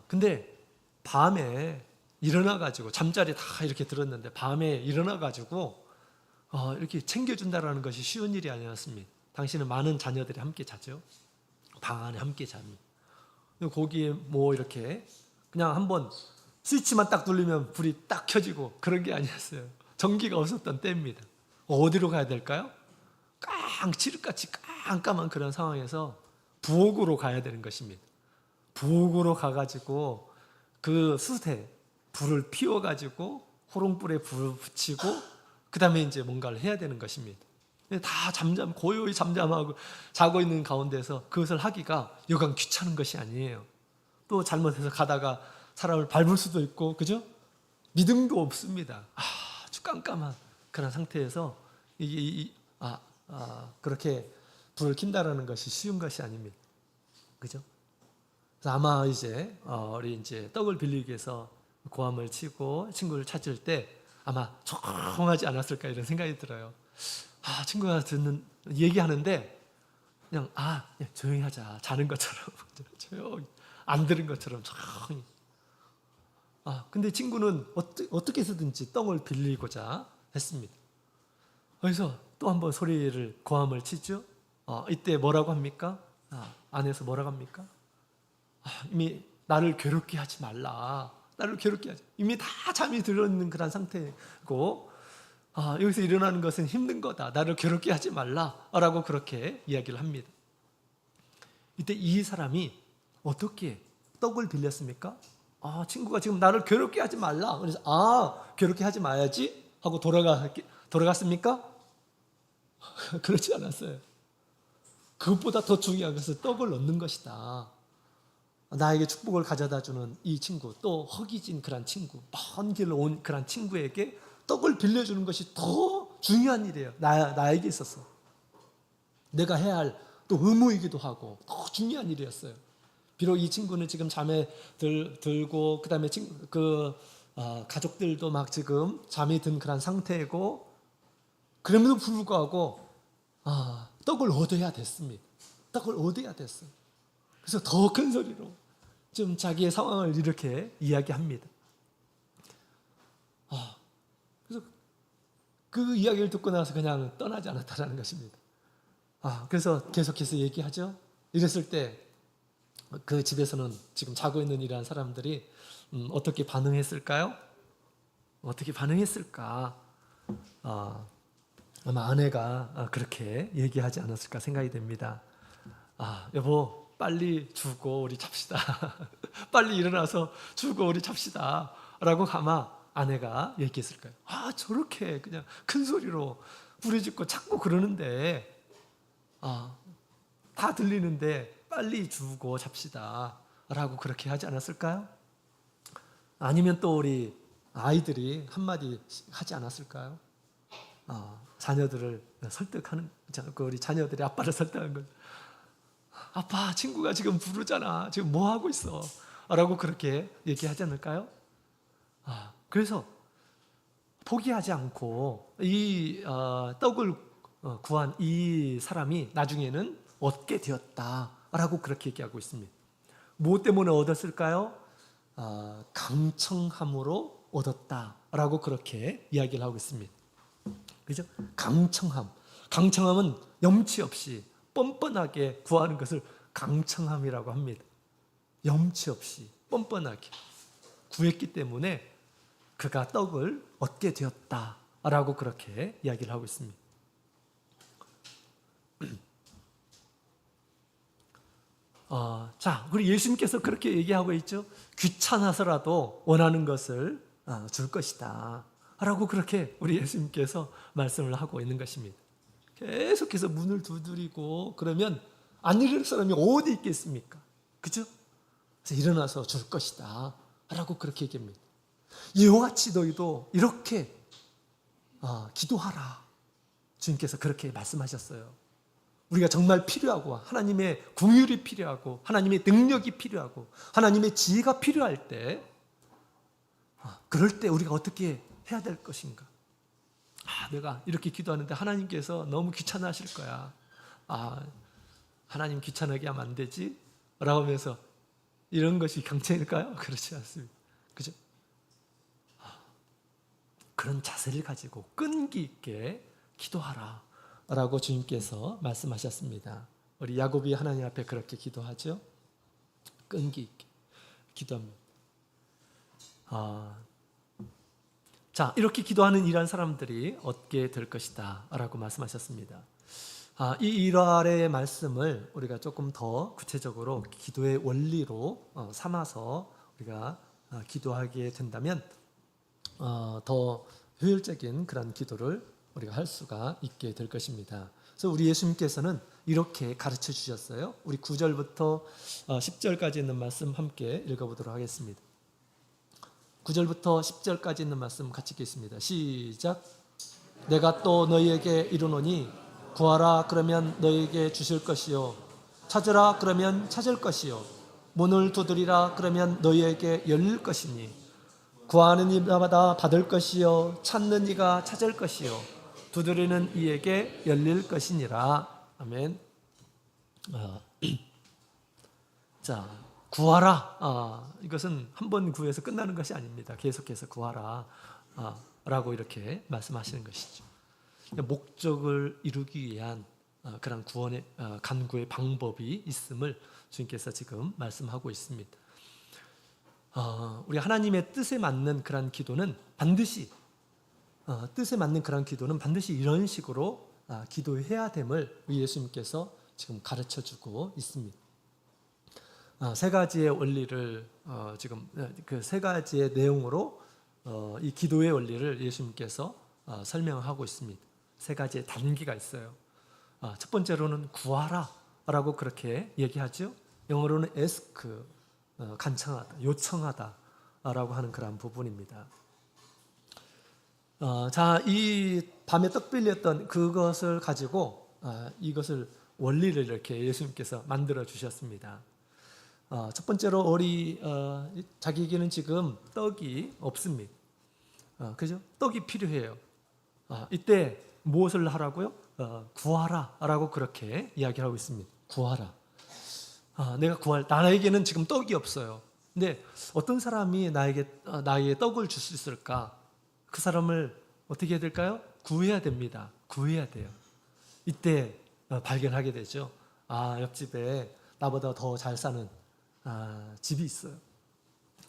근데 밤에 일어나 가지고 잠자리 다 이렇게 들었는데 밤에 일어나 가지고 이렇게 챙겨준다라는 것이 쉬운 일이 아니었습니다. 당신은 많은 자녀들이 함께 자죠. 방 안에 함께 잡니다. 거기에 뭐 이렇게 그냥 한번 스위치만 딱 눌리면 불이 딱 켜지고 그런 게 아니었어요. 전기가 없었던 때입니다. 어디로 가야 될까요? 칠흑같이 깜깜한 그런 상황에서 부엌으로 가야 되는 것입니다. 부엌으로 가가지고 그 숯에 불을 피워가지고 호롱불에 불을 붙이고 그 다음에 이제 뭔가를 해야 되는 것입니다. 다 고요히 잠잠하고 자고 있는 가운데서 그것을 하기가 여간 귀찮은 것이 아니에요. 또 잘못해서 가다가 사람을 밟을 수도 있고, 그죠? 믿음도 없습니다. 아주 깜깜한 그런 상태에서 그렇게 불을 킨다라는 것이 쉬운 것이 아닙니다. 그죠? 그래서 아마 이제 우리 이제 떡을 빌리기 위해서 고함을 치고 친구를 찾을 때 아마 조용하지 않았을까 이런 생각이 들어요. 친구가 얘기하는데 그냥 조용히 하자. 자는 것처럼 조용히 안 들은 것처럼 조용히. 근데 친구는 어떻게 해서든지 떡을 빌리고자 했습니다. 그래서 또 한번 고함을 치죠. 이때 뭐라고 합니까? 안에서 뭐라고 합니까? 이미 나를 괴롭게 하지 말라. 나를 괴롭게 하지. 이미 다 잠이 들어있는 그런 상태고 여기서 일어나는 것은 힘든 거다. 나를 괴롭게 하지 말라라고 그렇게 이야기를 합니다. 이때 이 사람이 어떻게 떡을 빌렸습니까? 친구가 지금 나를 괴롭게 하지 말라. 그래서 괴롭게 하지 마야지 하고 돌아갔습니까? 그렇지 않았어요. 그것보다 더 중요한 것은 떡을 얻는 것이다. 나에게 축복을 가져다 주는 이 친구, 또 허기진 그런 친구, 먼 길로 온 그런 친구에게 떡을 빌려주는 것이 더 중요한 일이에요. 나에게 있어서 내가 해야 할 또 의무이기도 하고 더 중요한 일이었어요. 비록 이 친구는 지금 잠에 들고 그 다음에 가족들도 막 지금 잠이 든 그런 상태고 그럼에도 불구하고 떡을 얻어야 됐습니다. 떡을 얻어야 됐어요. 그래서 더 큰 소리로 좀 자기의 상황을 이렇게 이야기합니다. 그래서 그 이야기를 듣고 나서 그냥 떠나지 않았다는 것입니다. 그래서 계속해서 얘기하죠. 이랬을 때 그 집에서는 지금 자고 있는 이러한 사람들이 어떻게 반응했을까요? 어떻게 반응했을까? 아마 아내가 그렇게 얘기하지 않았을까 생각이 됩니다. 여보, 빨리 주고 우리 잡시다. 빨리 일어나서 주고 우리 잡시다. 라고 아마 아내가 얘기했을까요? 저렇게 그냥 큰 소리로 부르짖고 자꾸 그러는데, 다 들리는데 빨리 주고 잡시다. 라고 그렇게 하지 않았을까요? 아니면 또 우리 아이들이 한마디 하지 않았을까요? 자녀들을 설득하는, 우리 자녀들이 아빠를 설득하는 건, 아빠, 친구가 지금 부르잖아. 지금 뭐 하고 있어? 라고 그렇게 얘기하지 않을까요? 그래서 포기하지 않고 이 떡을 구한 이 사람이 나중에는 얻게 되었다라고 그렇게 얘기하고 있습니다. 무엇 때문에 얻었을까요? 강청함으로 얻었다라고 그렇게 이야기를 하고 있습니다. 그죠? 강청함. 강청함은 염치 없이 뻔뻔하게 구하는 것을 강청함이라고 합니다. 염치 없이 뻔뻔하게 구했기 때문에 그가 떡을 얻게 되었다라고 그렇게 이야기를 하고 있습니다. 그리고 예수님께서 그렇게 얘기하고 있죠. 귀찮아서라도 원하는 것을 줄 것이다 라고 그렇게 우리 예수님께서 말씀을 하고 있는 것입니다. 계속해서 문을 두드리고 그러면 안 일어날 사람이 어디 있겠습니까? 그죠? 그래서 일어나서 줄 것이다 라고 그렇게 얘기합니다. 이와 같이 너희도 이렇게 기도하라. 주님께서 그렇게 말씀하셨어요. 우리가 정말 필요하고 하나님의 긍휼이 필요하고 하나님의 능력이 필요하고 하나님의 지혜가 필요할 때 그럴 때 우리가 어떻게 해야 될 것인가? 내가 이렇게 기도하는데 하나님께서 너무 귀찮아하실 거야. 하나님 귀찮게 하면 안 되지? 라고 하면서 이런 것이 강체일까요? 그렇지 않습니다. 그죠? 그런 자세를 가지고 끈기 있게 기도하라 라고 주님께서 말씀하셨습니다. 우리 야곱이 하나님 앞에 그렇게 기도하죠. 끈기 있게 기도합니다. 이렇게 기도하는 이러한 사람들이 얻게 될 것이다 라고 말씀하셨습니다. 이 일화의 말씀을 우리가 조금 더 구체적으로 기도의 원리로 삼아서 우리가 기도하게 된다면 더 효율적인 그런 기도를 우리가 할 수가 있게 될 것입니다. 그래서 우리 예수님께서는 이렇게 가르쳐 주셨어요. 우리 9절부터 10절까지 있는 말씀 함께 읽어보도록 하겠습니다. 9절부터 10절까지 있는 말씀 같이 읽겠습니다. 시작. 내가 또 너희에게 이르노니 구하라 그러면 너희에게 주실 것이요 찾으라 그러면 찾을 것이요 문을 두드리라 그러면 너희에게 열릴 것이니 구하는 이마다 받을 것이요 찾는 이가 찾을 것이요 두드리는 이에게 열릴 것이니라. 아멘. 구하라. 이것은 한 번 구해서 끝나는 것이 아닙니다. 계속해서 구하라 라고 이렇게 말씀하시는 것이죠. 목적을 이루기 위한 그런 구원의 간구의 방법이 있음을 주님께서 지금 말씀하고 있습니다. 우리 하나님의 뜻에 맞는 그런 기도는 반드시 이런 식으로 기도해야 됨을 우리 예수님께서 지금 가르쳐주고 있습니다. 세 가지의 원리를 지금 그 세 가지의 내용으로 이 기도의 원리를 예수님께서 설명하고 있습니다. 세 가지의 단계가 있어요. 첫 번째로는 구하라라고 그렇게 얘기하죠. 영어로는 ask, 간청하다, 요청하다라고 하는 그런 부분입니다. 이 밤에 떡 빌렸던 그것을 가지고 이것을 원리를 이렇게 예수님께서 만들어 주셨습니다. 첫 번째로 우리 자기에게는 지금 떡이 없습니다. 그죠? 떡이 필요해요. 이때 무엇을 하라고요? 구하라라고 그렇게 이야기하고 있습니다. 구하라. 나에게는 지금 떡이 없어요. 근데 어떤 사람이 나에게 떡을 줄 수 있을까? 그 사람을 어떻게 해야 될까요? 구해야 됩니다. 구해야 돼요. 이때 발견하게 되죠. 옆집에 나보다 더 잘 사는 집이 있어요.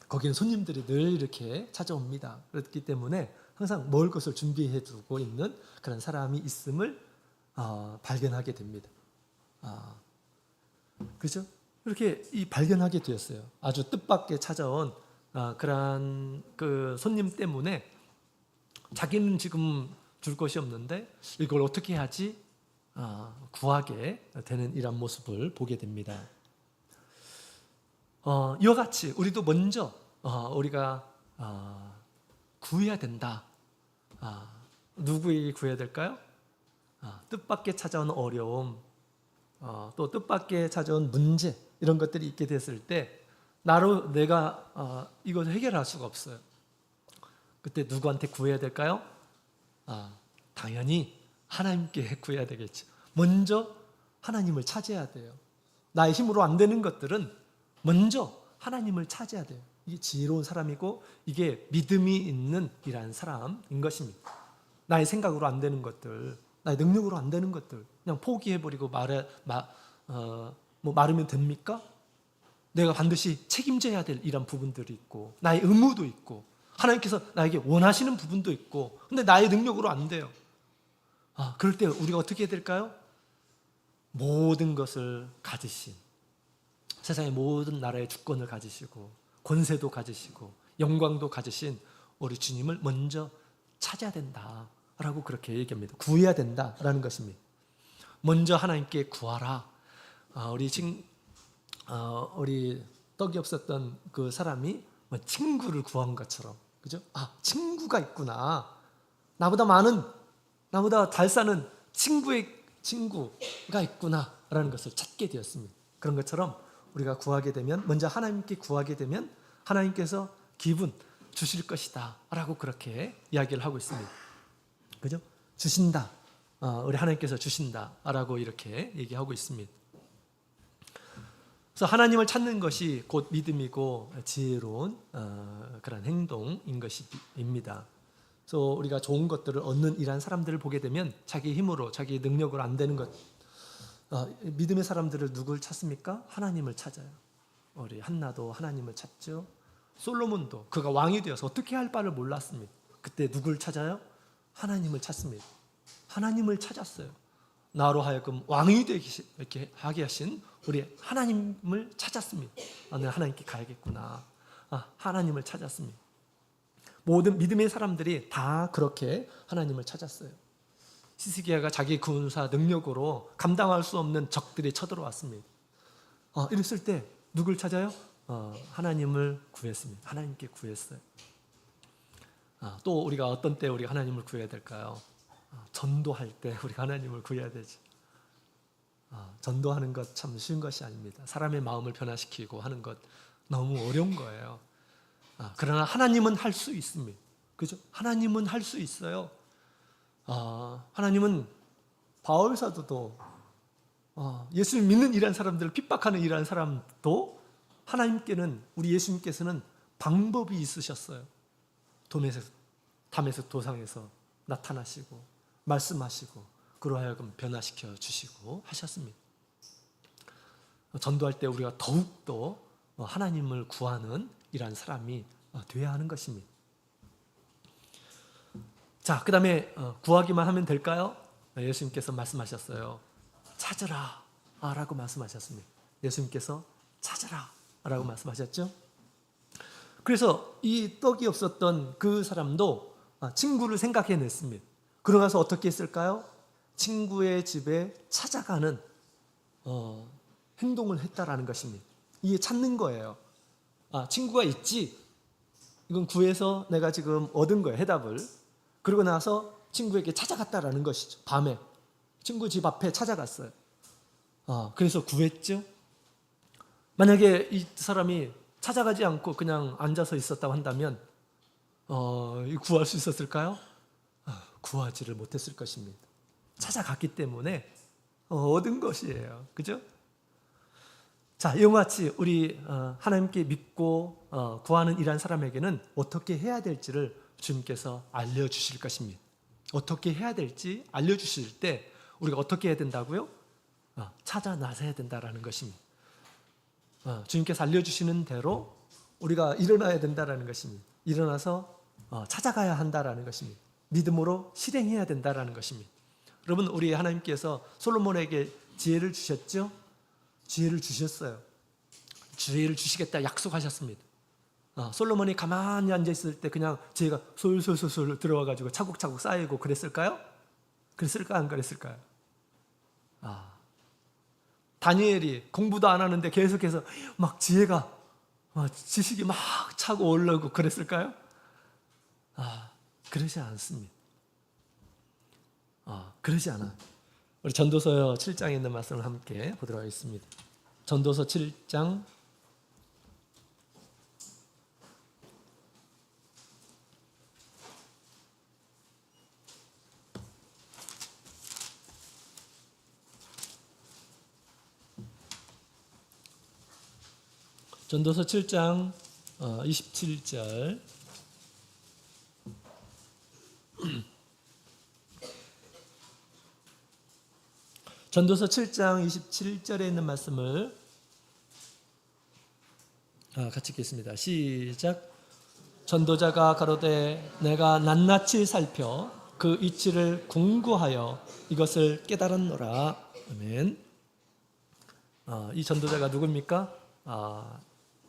거기는 손님들이 늘 이렇게 찾아옵니다. 그렇기 때문에 항상 먹을 것을 준비해 두고 있는 그런 사람이 있음을 발견하게 됩니다. 그죠? 이렇게 발견하게 되었어요. 아주 뜻밖의 찾아온 그러한 그 손님 때문에 자기는 지금 줄 것이 없는데 이걸 어떻게 하지? 구하게 되는 이런 모습을 보게 됩니다. 이와 같이 우리도 먼저 우리가 구해야 된다. 누구에게 구해야 될까요? 뜻밖의 찾아온 어려움, 또 뜻밖의 찾아온 문제, 이런 것들이 있게 됐을 때 나로 내가 이것을 해결할 수가 없어요. 그때 누구한테 구해야 될까요? 당연히 하나님께 구해야 되겠죠. 먼저 하나님을 찾아야 돼요. 나의 힘으로 안 되는 것들은 먼저 하나님을 찾아야 돼요. 이게 지혜로운 사람이고 이게 믿음이 있는 이러한 사람인 것입니다. 나의 생각으로 안 되는 것들, 나의 능력으로 안 되는 것들 그냥 포기해버리고 말하면 됩니까? 내가 반드시 책임져야 될 이런 부분들이 있고 나의 의무도 있고 하나님께서 나에게 원하시는 부분도 있고 근데 나의 능력으로 안 돼요. 그럴 때 우리가 어떻게 해야 될까요? 모든 것을 가지신, 세상의 모든 나라의 주권을 가지시고 권세도 가지시고 영광도 가지신 우리 주님을 먼저 찾아야 된다라고 그렇게 얘기합니다. 구해야 된다라는 것입니다. 먼저 하나님께 구하라. 우리 떡이 없었던 그 사람이 친구를 구한 것처럼, 그죠? 친구가 있구나. 나보다 잘 사는 친구가 있구나라는 것을 찾게 되었습니다. 그런 것처럼 우리가 구하게 되면, 먼저 하나님께 구하게 되면 하나님께서 기분 주실 것이다라고 그렇게 이야기를 하고 있습니다. 그죠? 주신다. 우리 하나님께서 주신다라고 이렇게 얘기하고 있습니다. 그래서 하나님을 찾는 것이 곧 믿음이고 지혜로운 그런 행동인 것입니다. 그래서 우리가 좋은 것들을 얻는 이러한 사람들을 보게 되면 자기 힘으로, 자기 능력으로 안 되는 것, 믿음의 사람들을 누굴 찾습니까? 하나님을 찾아요. 우리 한나도 하나님을 찾죠. 솔로몬도 그가 왕이 되어서 어떻게 할 바를 몰랐습니다. 그때 누굴 찾아요? 하나님을 찾습니다. 하나님을 찾았어요. 나로 하여금 왕이 되게 하게 하신 우리 하나님을 찾았습니다. 내가 하나님께 가야겠구나. 하나님을 찾았습니다. 모든 믿음의 사람들이 다 그렇게 하나님을 찾았어요. 히스기야가 자기 군사 능력으로 감당할 수 없는 적들이 쳐들어왔습니다. 이랬을 때 누굴 찾아요? 하나님을 구했습니다. 하나님께 구했어요. 또 우리가 어떤 때 우리가 하나님을 구해야 될까요? 전도할 때 우리가 하나님을 구해야 되지. 전도하는 것 참 쉬운 것이 아닙니다. 사람의 마음을 변화시키고 하는 것 너무 어려운 거예요. 그러나 하나님은 할 수 있습니다. 그죠? 하나님은 할 수 있어요. 하나님은 바울 사도도 예수를 믿는 이러한 사람들을 핍박하는 이러한 사람도 하나님께는, 우리 예수님께서는 방법이 있으셨어요. 담에색 도상에서 나타나시고 말씀하시고 그로 하여금 변화시켜 주시고 하셨습니다. 전도할 때 우리가 더욱더 하나님을 구하는 이러한 사람이 되어야 하는 것입니다. 자, 그 다음에 구하기만 하면 될까요? 예수님께서 말씀하셨어요. 찾으라 라고 말씀하셨습니다. 예수님께서 찾으라 라고 말씀하셨죠. 그래서 이 떡이 없었던 그 사람도 친구를 생각해냈습니다. 그러고서 어떻게 했을까요? 친구의 집에 찾아가는 행동을 했다라는 것입니다. 이게 찾는 거예요. 친구가 있지. 이건 구해서 내가 지금 얻은 거예요, 해답을. 그러고 나서 친구에게 찾아갔다라는 것이죠. 밤에 친구 집 앞에 찾아갔어요. 그래서 구했죠. 만약에 이 사람이 찾아가지 않고 그냥 앉아서 있었다고 한다면 구할 수 있었을까요? 구하지를 못했을 것입니다. 찾아갔기 때문에 얻은 것이에요. 그죠? 자, 이와 같이 우리 하나님께 믿고 구하는 이러한 사람에게는 어떻게 해야 될지를 주님께서 알려주실 것입니다. 어떻게 해야 될지 알려주실 때 우리가 어떻게 해야 된다고요? 찾아 나서야 된다라는 것입니다. 주님께서 알려주시는 대로 우리가 일어나야 된다라는 것입니다. 일어나서 찾아가야 한다라는 것입니다. 믿음으로 실행해야 된다라는 것입니다. 여러분, 우리 하나님께서 솔로몬에게 지혜를 주셨죠? 지혜를 주셨어요. 지혜를 주시겠다 약속하셨습니다. 솔로몬이 가만히 앉아있을 때 그냥 지혜가 솔솔솔솔 들어와가지고 차곡차곡 쌓이고 그랬을까요? 그랬을까 안 그랬을까요? 다니엘이 공부도 안 하는데 계속해서 막 지혜가 지식이 막 차고 올라오고 그랬을까요? 그러지 않습니다. 그러지 않아요. 우리 전도서 7장에 있는 말씀을 함께 보도록 하겠습니다. 전도서 7장 전도서 7장 27절 전도서 7장 27절에 있는 말씀을 같이 읽겠습니다. 시작. 전도자가 가로되 내가 낱낱이 살펴 그 이치를 궁구하여 이것을 깨달았노라. 아멘. 이 전도자가 누굽니까?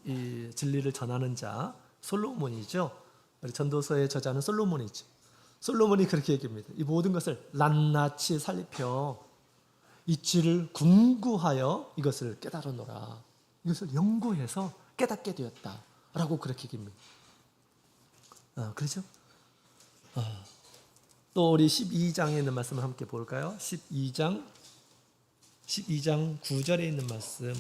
이 진리를 전하는 자 솔로몬이죠. 우리 전도서의 저자는 솔로몬이죠. 솔로몬이 그렇게 얘기합니다. 이 모든 것을 낱낱이 살펴 이치를 궁구하여 이것을 깨달았노라. 이것을 연구해서 깨닫게 되었다라고 그렇게 얘기합니다. 그렇죠? 또 우리 12장에 있는 말씀을 함께 볼까요? 12장 9절에 있는 말씀.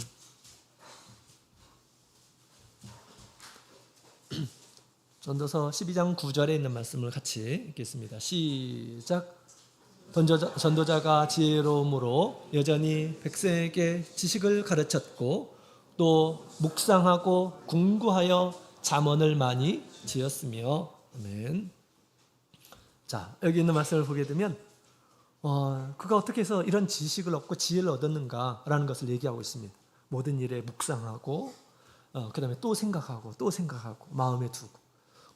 전도서 12장 9절에 있는 말씀을 같이 읽겠습니다. 시작. 전도자가 지혜로움으로 여전히 백성에게 지식을 가르쳤고 또 묵상하고 궁구하여 잠언을 많이 지었으며. 아멘. 자, 여기 있는 말씀을 보게 되면 그가 어떻게 해서 이런 지식을 얻고 지혜를 얻었는가라는 것을 얘기하고 있습니다. 모든 일에 묵상하고 그 다음에 또 생각하고 마음에 두고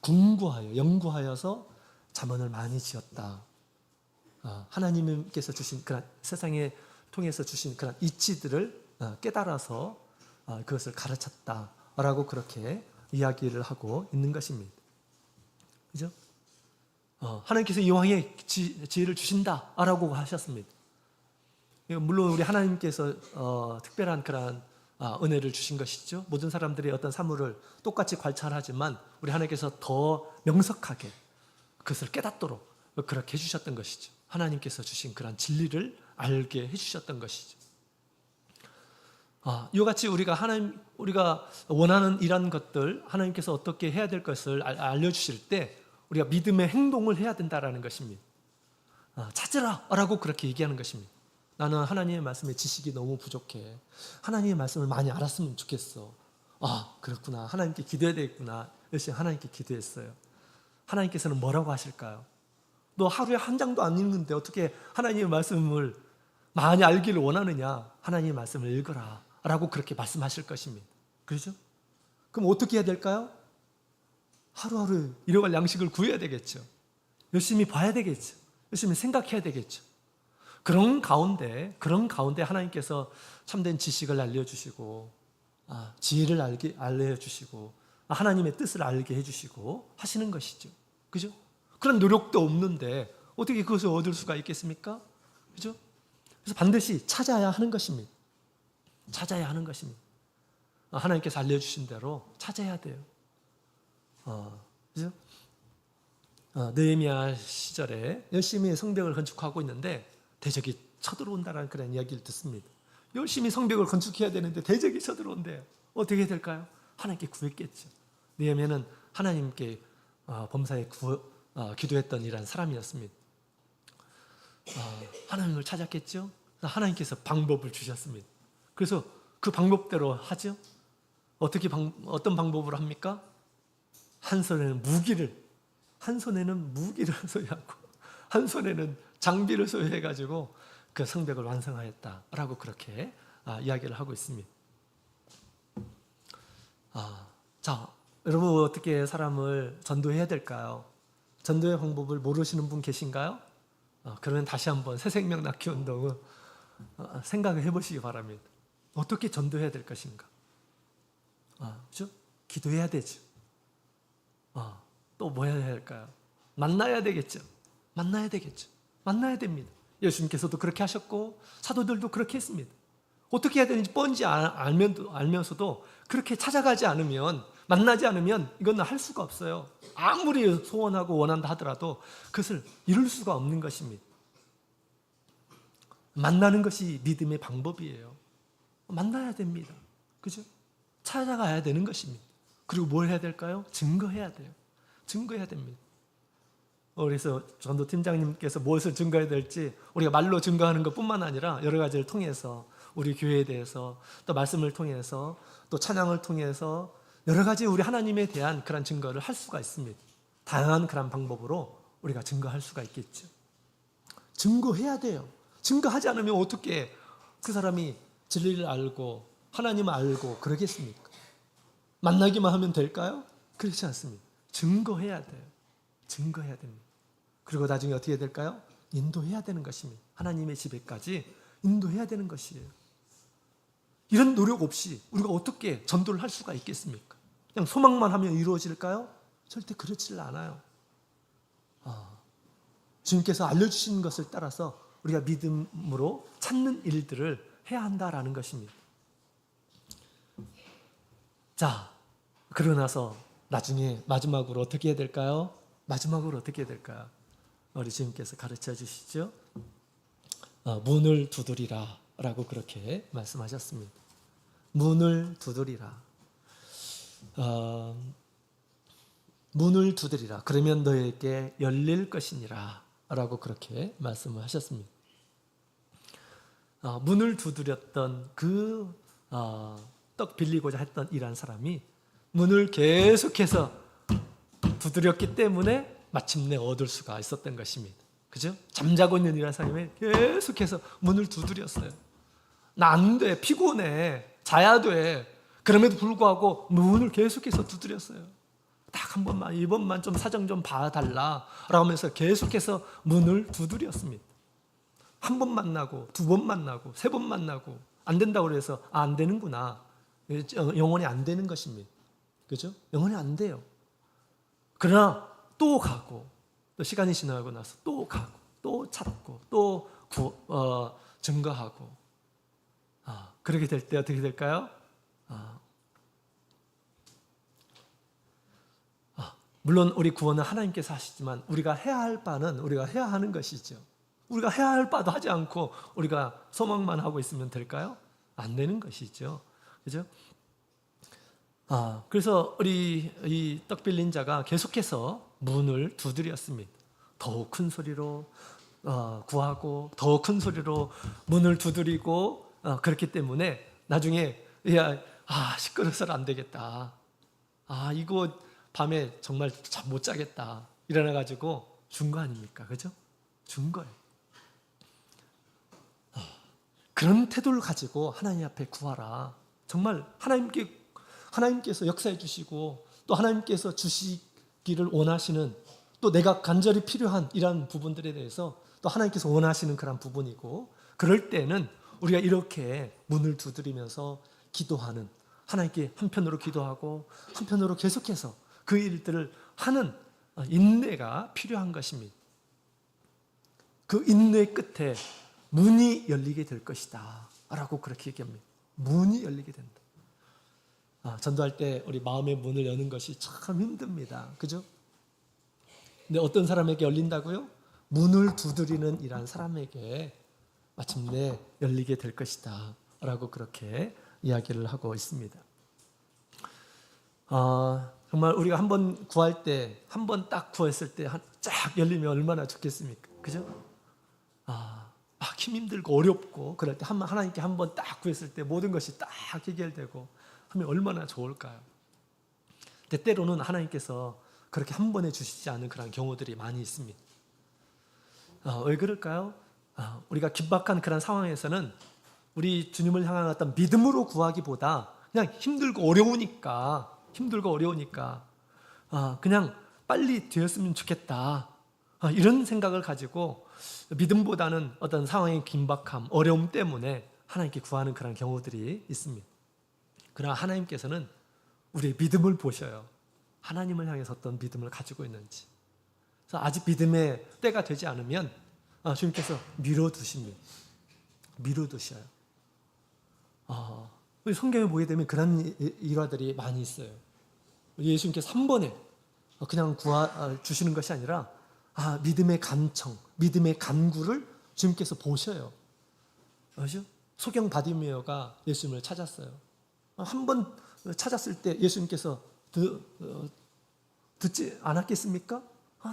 궁구하여 연구하여서 잠언을 많이 지었다. 하나님께서 주신 그런 세상에 통해서 주신 그런 이치들을 깨달아서 그것을 가르쳤다라고 그렇게 이야기를 하고 있는 것입니다. 그죠? 하나님께서 이왕에 지혜를 주신다라고 하셨습니다. 물론 우리 하나님께서 특별한 그런 은혜를 주신 것이죠. 모든 사람들이 어떤 사물을 똑같이 관찰하지만 우리 하나님께서 더 명석하게 그것을 깨닫도록 그렇게 해주셨던 것이죠. 하나님께서 주신 그런 진리를 알게 해주셨던 것이죠. 이와 같이 우리가 원하는 이런 것들, 하나님께서 어떻게 해야 될 것을 알려주실 때 우리가 믿음의 행동을 해야 된다라는 것입니다. 찾으라라고 그렇게 얘기하는 것입니다. 나는 하나님의 말씀에 지식이 너무 부족해. 하나님의 말씀을 많이 알았으면 좋겠어. 그렇구나. 하나님께 기도해야 되겠구나. 열심히 하나님께 기도했어요. 하나님께서는 뭐라고 하실까요? 너 하루에 한 장도 안 읽는데 어떻게 하나님의 말씀을 많이 알기를 원하느냐? 하나님의 말씀을 읽어라 라고 그렇게 말씀하실 것입니다. 그렇죠? 그럼 어떻게 해야 될까요? 하루하루 잃어갈 양식을 구해야 되겠죠. 열심히 봐야 되겠죠. 열심히 생각해야 되겠죠. 그런 가운데 하나님께서 참된 지식을 알려주시고 지혜를 알려주시고 하나님의 뜻을 알게 해주시고 하시는 것이죠. 그죠? 그런 노력도 없는데 어떻게 그것을 얻을 수가 있겠습니까? 그죠? 그래서 반드시 찾아야 하는 것입니다. 찾아야 하는 것입니다. 하나님께서 알려주신 대로 찾아야 돼요. 그죠? 느헤미야 시절에 열심히 성벽을 건축하고 있는데 대적이 쳐들어온다는 그런 이야기를 듣습니다. 열심히 성벽을 건축해야 되는데 대적이 쳐들어온대요. 어떻게 해야 될까요? 하나님께 구했겠죠. 느헤미야는 하나님께 범사에 기도했던 이런 사람이었습니다. 하나님을 찾았겠죠. 하나님께서 방법을 주셨습니다. 그래서 그 방법대로 하죠. 어떤 방법으로 합니까? 한 손에는 무기를 소유하고 한 손에는 장비를 소유해가지고 그 성벽을 완성하였다라고 그렇게 이야기를 하고 있습니다. 자, 여러분 어떻게 사람을 전도해야 될까요? 전도의 방법을 모르시는 분 계신가요? 그러면 다시 한번 새 생명 낳기 운동을 생각을 해보시기 바랍니다. 어떻게 전도해야 될 것인가? 그죠? 기도해야 되죠. 또 뭐 해야 할까요? 만나야 되겠죠. 만나야 되겠죠. 만나야 됩니다. 예수님께서도 그렇게 하셨고 사도들도 그렇게 했습니다. 어떻게 해야 되는지 뻔히 알면서도 그렇게 찾아가지 않으면, 만나지 않으면 이건 할 수가 없어요. 아무리 소원하고 원한다 하더라도 그것을 이룰 수가 없는 것입니다. 만나는 것이 믿음의 방법이에요. 만나야 됩니다. 그죠? 찾아가야 되는 것입니다. 그리고 뭘 해야 될까요? 증거해야 돼요. 증거해야 됩니다. 그래서 전도 팀장님께서 무엇을 증거해야 될지 우리가 말로 증거하는 것뿐만 아니라 여러 가지를 통해서, 우리 교회에 대해서, 또 말씀을 통해서, 또 찬양을 통해서 여러 가지 우리 하나님에 대한 그런 증거를 할 수가 있습니다. 다양한 그런 방법으로 우리가 증거할 수가 있겠죠. 증거해야 돼요. 증거하지 않으면 어떻게 그 사람이 진리를 알고 하나님을 알고 그러겠습니까? 만나기만 하면 될까요? 그렇지 않습니다. 증거해야 돼요. 증거해야 됩니다. 그리고 나중에 어떻게 될까요? 인도해야 되는 것입니다. 하나님의 집에까지 인도해야 되는 것이에요. 이런 노력 없이 우리가 어떻게 전도를 할 수가 있겠습니까? 그냥 소망만 하면 이루어질까요? 절대 그렇지를 않아요. 주님께서 알려주신 것을 따라서 우리가 믿음으로 찾는 일들을 해야 한다라는 것입니다. 자, 그러고 나서 나중에 마지막으로 어떻게 해야 될까요? 마지막으로 어떻게 해야 될까요? 우리 주님께서 가르쳐 주시죠. 문을 두드리라 라고 그렇게 말씀하셨습니다. 문을 두드리라. 문을 두드리라. 그러면 너에게 열릴 것이니라 라고 그렇게 말씀을 하셨습니다. 문을 두드렸던 떡 빌리고자 했던 이란 사람이 문을 계속해서 두드렸기 때문에 마침내 얻을 수가 있었던 것입니다. 그죠? 잠자고 있는 이란 사람이 계속해서 문을 두드렸어요. 나 안 돼, 피곤해, 자야 돼. 그럼에도 불구하고 문을 계속해서 두드렸어요. 딱 한 번만, 이번만 좀 사정 좀 봐달라 라고 하면서 계속해서 문을 두드렸습니다. 한 번 만나고, 두 번 만나고, 세 번 만나고 안 된다고 그래서 안 되는구나. 영원히 안 되는 것입니다. 그죠? 영원히 안 돼요. 그러나 또 가고, 또 시간이 지나고 나서 또 가고, 또 찾고, 또 증거하고. 그렇게 될 때 어떻게 될까요? 물론 우리 구원은 하나님께서 하시지만 우리가 해야 할 바는 우리가 해야 하는 것이죠. 우리가 해야 할 바도 하지 않고 우리가 소망만 하고 있으면 될까요? 안 되는 것이죠. 그죠? 그래서 우리 이 떡 빌린 자가 계속해서 문을 두드렸습니다. 더욱 큰 소리로 구하고 더욱 큰 소리로 문을 두드리고 그렇기 때문에 나중에 시끄러워서 안 되겠다. 이거 밤에 정말 잠 못 자겠다. 일어나가지고 준 거 아닙니까? 그죠? 준 거예요. 그런 태도를 가지고 하나님 앞에 구하라. 정말 하나님께서 역사해 주시고 또 하나님께서 주시기를 원하시는, 또 내가 간절히 필요한 이러한 부분들에 대해서 또 하나님께서 원하시는 그런 부분이고, 그럴 때는 우리가 이렇게 문을 두드리면서 기도하는, 하나님께 한편으로 기도하고 한편으로 계속해서 그 일들을 하는 인내가 필요한 것입니다. 그 인내 끝에 문이 열리게 될 것이다 라고 그렇게 얘기합니다. 문이 열리게 된다. 전도할 때 우리 마음의 문을 여는 것이 참 힘듭니다. 그죠? 근데 어떤 사람에게 열린다고요? 문을 두드리는 이란 사람에게 마침내 열리게 될 것이다 라고 그렇게 이야기를 하고 있습니다. 정말 우리가 한 번 구할 때, 한 번 딱 구했을 때 쫙 열리면 얼마나 좋겠습니까? 그죠? 막 힘들고 어렵고 그럴 때 하나님께 한 번 딱 구했을 때 모든 것이 딱 해결되고 하면 얼마나 좋을까요? 때때로는 하나님께서 그렇게 한 번에 주시지 않은 그런 경우들이 많이 있습니다. 왜 그럴까요? 우리가 긴박한 그런 상황에서는 우리 주님을 향한 어떤 믿음으로 구하기보다 그냥 힘들고 어려우니까 그냥 빨리 되었으면 좋겠다, 이런 생각을 가지고 믿음보다는 어떤 상황의 긴박함, 어려움 때문에 하나님께 구하는 그런 경우들이 있습니다. 그러나 하나님께서는 우리의 믿음을 보셔요. 하나님을 향해서 어떤 믿음을 가지고 있는지. 그래서 아직 믿음의 때가 되지 않으면 주님께서 미뤄두십니다. 미뤄두셔요. 성경에 보게 되면 그런 일화들이 많이 있어요. 예수님께서 한 번에 그냥 주시는 것이 아니라 믿음의 간청, 믿음의 간구를 주님께서 보셔요. 그렇죠? 소경 바디메오가 예수님을 찾았어요. 한 번 찾았을 때 예수님께서 듣지 않았겠습니까?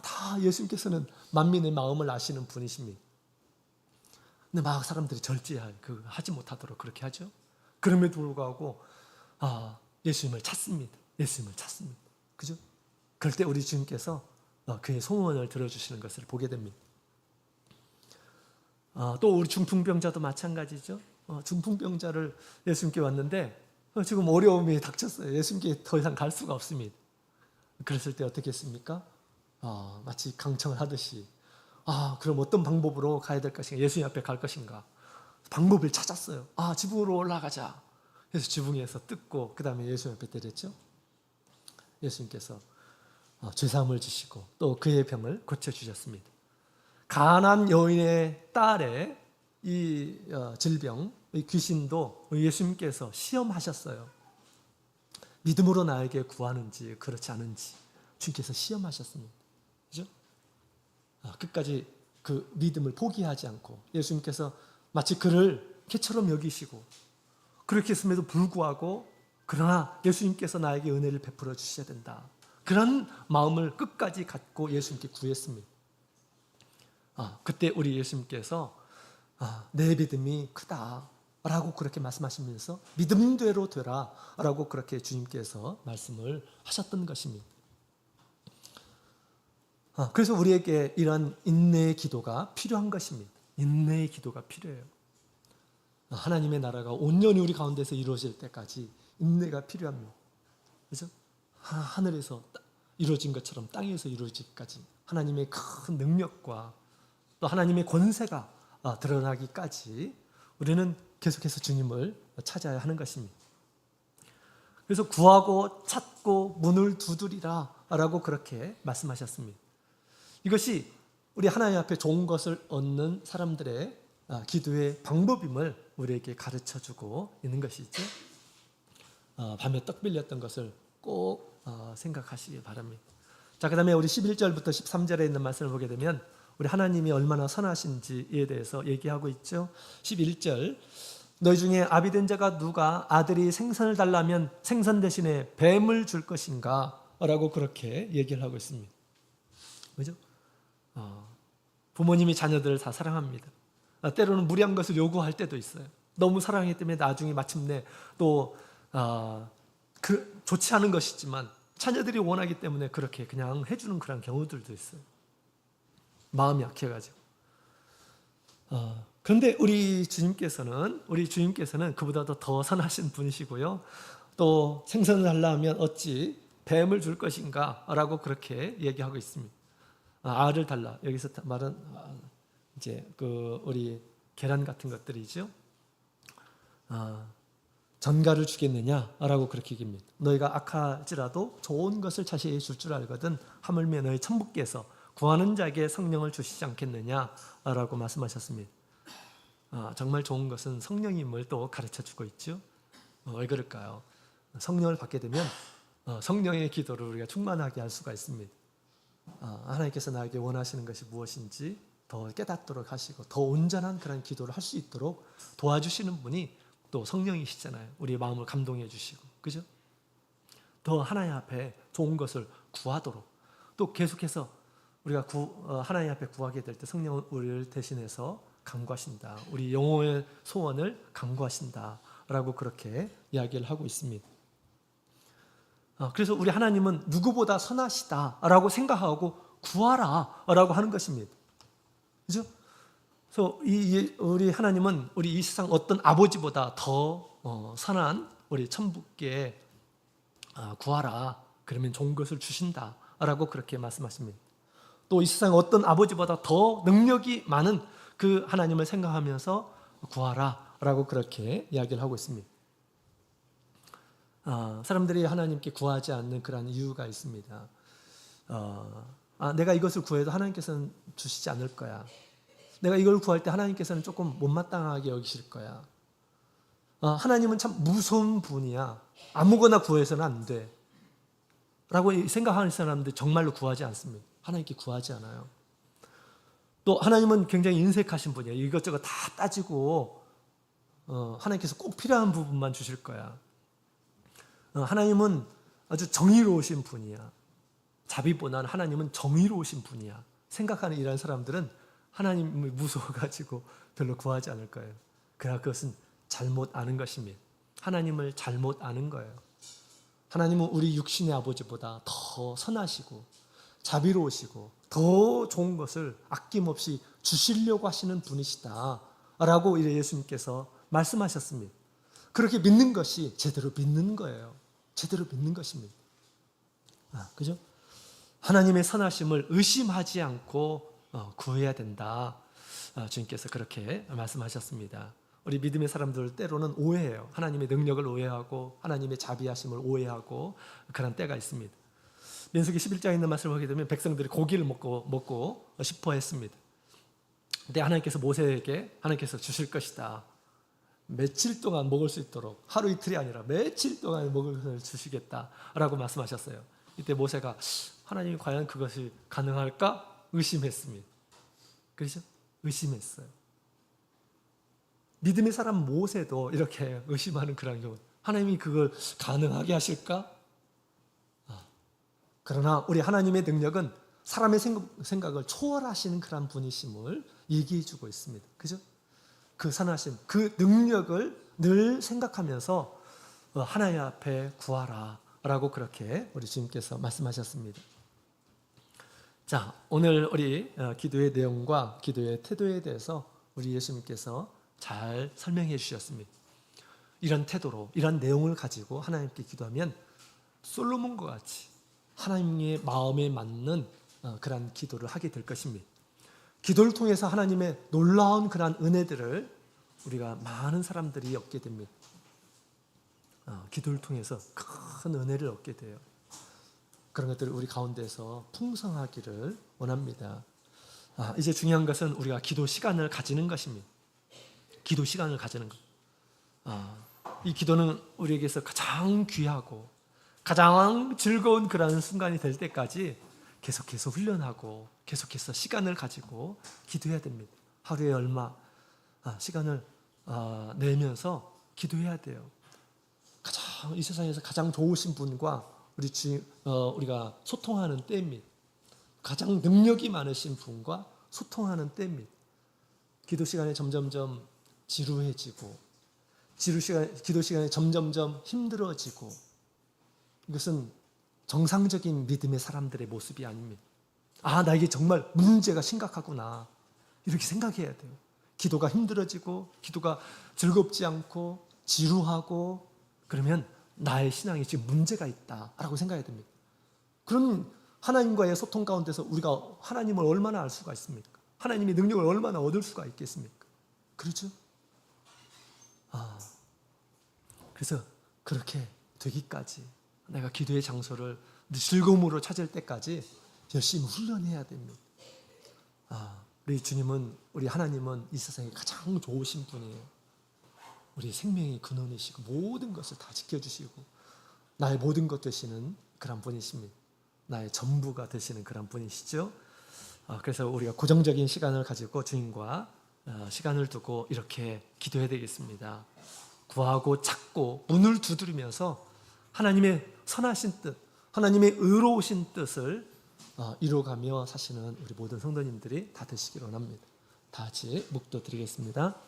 다 예수님께서는 만민의 마음을 아시는 분이십니다. 근데 막 사람들이 하지 못하도록 그렇게 하죠. 그럼에도 불구하고 예수님을 찾습니다. 예수님을 찾습니다. 그죠? 그럴 때 우리 주님께서 그의 소원을 들어주시는 것을 보게 됩니다. 또 우리 중풍병자도 마찬가지죠. 중풍병자를 예수님께 왔는데 지금 어려움이 닥쳤어요. 예수님께 더 이상 갈 수가 없습니다. 그랬을 때 어떻게 했습니까? 마치 강청을 하듯이 그럼 어떤 방법으로 가야 될 것인가? 예수님 앞에 갈 것인가? 방법을 찾았어요. 지붕으로 올라가자. 그래서 지붕에서 뜯고 그 다음에 예수님 앞에 데렸죠. 예수님께서 죄사함을 주시고 또 그의 병을 고쳐주셨습니다. 가난한 여인의 딸의 이 질병, 이 귀신도 예수님께서 시험하셨어요. 믿음으로 나에게 구하는지 그렇지 않은지 주님께서 시험하셨습니다. 그죠? 끝까지 그 믿음을 포기하지 않고 예수님께서 마치 그를 개처럼 여기시고 그렇게 했음에도 불구하고 그러나 예수님께서 나에게 은혜를 베풀어 주셔야 된다. 그런 마음을 끝까지 갖고 예수님께 구했습니다. 그때 우리 예수님께서 내 믿음이 크다라고 그렇게 말씀하시면서 믿음대로 되라라고 그렇게 주님께서 말씀을 하셨던 것입니다. 그래서 우리에게 이런 인내의 기도가 필요한 것입니다. 인내의 기도가 필요해요. 하나님의 나라가 온전히 우리 가운데서 이루어질 때까지 인내가 필요합니다. 그렇죠? 하늘에서 이루어진 것처럼 땅에서 이루어지기까지 하나님의 큰 능력과 또 하나님의 권세가 드러나기까지 우리는 계속해서 주님을 찾아야 하는 것입니다. 그래서 구하고 찾고 문을 두드리라 라고 그렇게 말씀하셨습니다. 이것이 우리 하나님 앞에 좋은 것을 얻는 사람들의 기도의 방법임을 우리에게 가르쳐주고 있는 것이죠. 밤에 떡 빌렸던 것을 꼭 생각하시기 바랍니다. 자, 그 다음에 우리 11절부터 13절에 있는 말씀을 보게 되면 우리 하나님이 얼마나 선하신지에 대해서 얘기하고 있죠. 11절, 너희 중에 아비된 자가 누가 아들이 생선을 달라면 생선 대신에 뱀을 줄 것인가? 라고 그렇게 얘기를 하고 있습니다. 그죠? 부모님이 자녀들을 다 사랑합니다. 때로는 무리한 것을 요구할 때도 있어요. 너무 사랑하기 때문에 나중에 마침내 또 좋지 않은 것이지만 자녀들이 원하기 때문에 그렇게 그냥 해주는 그런 경우들도 있어요. 마음이 약해가지고. 그런데 우리 주님께서는 그보다도 더 선하신 분이시고요. 또 생선을 달라 하면 어찌 뱀을 줄 것인가? 라고 그렇게 얘기하고 있습니다. 알을 달라. 여기서 말은 이제 우리 계란 같은 것들이죠. 전가를 주겠느냐라고 그렇게 얘기합니다. 너희가 악할지라도 좋은 것을 자세히 줄 줄 알거든 하물며 너희 천부께서 구하는 자에게 성령을 주시지 않겠느냐라고 말씀하셨습니다. 정말 좋은 것은 성령임을 또 가르쳐주고 있죠. 왜 그럴까요? 성령을 받게 되면 성령의 기도를 우리가 충만하게 할 수가 있습니다. 하나님께서 나에게 원하시는 것이 무엇인지 더 깨닫도록 하시고 더 온전한 그런 기도를 할 수 있도록 도와주시는 분이 또 성령이시잖아요. 우리의 마음을 감동해 주시고, 그죠? 더 하나님 앞에 좋은 것을 구하도록 또 계속해서 우리가 하나님 앞에 구하게 될 때 성령은 우리를 대신해서 간구하신다. 우리 영혼의 소원을 간구하신다. 라고 그렇게 이야기를 하고 있습니다. 그래서 우리 하나님은 누구보다 선하시다라고 생각하고 구하라 라고 하는 것입니다. 그죠? 그래서 우리 하나님은 우리 이 세상 어떤 아버지보다 더 선한 우리 천부께 구하라. 그러면 좋은 것을 주신다라고 그렇게 말씀하십니다. 또 이 세상 어떤 아버지보다 더 능력이 많은 그 하나님을 생각하면서 구하라라고 그렇게 이야기를 하고 있습니다. 사람들이 하나님께 구하지 않는 그런 이유가 있습니다. 내가 이것을 구해도 하나님께서는 주시지 않을 거야. 내가 이걸 구할 때 하나님께서는 조금 못마땅하게 여기실 거야. 하나님은 참 무서운 분이야. 아무거나 구해서는 안 돼. 라고 생각하는 사람들 정말로 구하지 않습니다. 하나님께 구하지 않아요. 또 하나님은 굉장히 인색하신 분이에요. 이것저것 다 따지고 하나님께서 꼭 필요한 부분만 주실 거야. 하나님은 아주 정의로우신 분이야. 자비보다는 하나님은 정의로우신 분이야. 생각하는 이런 사람들은 하나님을 무서워가지고 별로 구하지 않을 거예요. 그러나 그것은 잘못 아는 것입니다. 하나님을 잘못 아는 거예요. 하나님은 우리 육신의 아버지보다 더 선하시고 자비로우시고 더 좋은 것을 아낌없이 주시려고 하시는 분이시다 라고 예수님께서 말씀하셨습니다. 그렇게 믿는 것이 제대로 믿는 거예요. 제대로 믿는 것입니다. 그죠? 하나님의 선하심을 의심하지 않고 구해야 된다. 주님께서 그렇게 말씀하셨습니다. 우리 믿음의 사람들 때로는 오해해요. 하나님의 능력을 오해하고 하나님의 자비하심을 오해하고 그런 때가 있습니다. 민수기 11장에 있는 말씀을 보게 되면 백성들이 고기를 먹고 싶어 했습니다. 근데 하나님께서 모세에게 하나님께서 주실 것이다. 며칠 동안 먹을 수 있도록 하루 이틀이 아니라 며칠 동안 먹을 것을 주시겠다라고 말씀하셨어요. 이때 모세가 하나님이 과연 그것이 가능할까 의심했습니다. 그렇죠? 의심했어요. 믿음의 사람 모세도 이렇게 의심하는 그런 경우, 하나님이 그걸 가능하게 하실까? 그러나 우리 하나님의 능력은 사람의 생각을 초월하시는 그런 분이심을 얘기해 주고 있습니다. 그죠? 그 선하심, 그 능력을 늘 생각하면서 하나님 앞에 구하라 라고 그렇게 우리 주님께서 말씀하셨습니다. 자, 오늘 우리 기도의 내용과 기도의 태도에 대해서 우리 예수님께서 잘 설명해 주셨습니다. 이런 태도로, 이런 내용을 가지고 하나님께 기도하면 솔로몬과 같이 하나님의 마음에 맞는 그런 기도를 하게 될 것입니다. 기도를 통해서 하나님의 놀라운 그런 은혜들을 우리가 많은 사람들이 얻게 됩니다. 기도를 통해서 큰 은혜를 얻게 돼요. 그런 것들을 우리 가운데서 풍성하기를 원합니다. 이제 중요한 것은 우리가 기도 시간을 가지는 것입니다. 기도 시간을 가지는 것. 이 기도는 우리에게서 가장 귀하고 가장 즐거운 그런 순간이 될 때까지 계속해서 훈련하고 계속해서 시간을 가지고 기도해야 됩니다. 하루에 얼마 시간을 내면서 기도해야 돼요. 가장 이 세상에서 가장 좋으신 분과 우리가 소통하는 때입니다. 가장 능력이 많으신 분과 소통하는 때입니다. 기도 시간에 점점점 지루해지고 기도 시간에 점점점 힘들어지고 이것은 정상적인 믿음의 사람들의 모습이 아닙니다. 나에게 정말 문제가 심각하구나 이렇게 생각해야 돼요. 기도가 힘들어지고 기도가 즐겁지 않고 지루하고 그러면 나의 신앙에 지금 문제가 있다라고 생각해야 됩니다. 그런 하나님과의 소통 가운데서 우리가 하나님을 얼마나 알 수가 있습니까? 하나님의 능력을 얼마나 얻을 수가 있겠습니까? 그렇죠? 그래서 그렇게 되기까지 내가 기도의 장소를 즐거움으로 찾을 때까지 열심히 훈련해야 됩니다. 우리 주님은, 우리 하나님은 이 세상에 가장 좋으신 분이에요. 우리 생명의 근원이시고 모든 것을 다 지켜주시고 나의 모든 것 되시는 그런 분이십니다. 나의 전부가 되시는 그런 분이시죠. 그래서 우리가 고정적인 시간을 가지고 주님과 시간을 두고 이렇게 기도해야 되겠습니다. 구하고 찾고 문을 두드리면서 하나님의 선하신 뜻, 하나님의 의로우신 뜻을 이루어가며 사시는 우리 모든 성도님들이 다 되시기를 원합니다. 다 같이 묵도 드리겠습니다.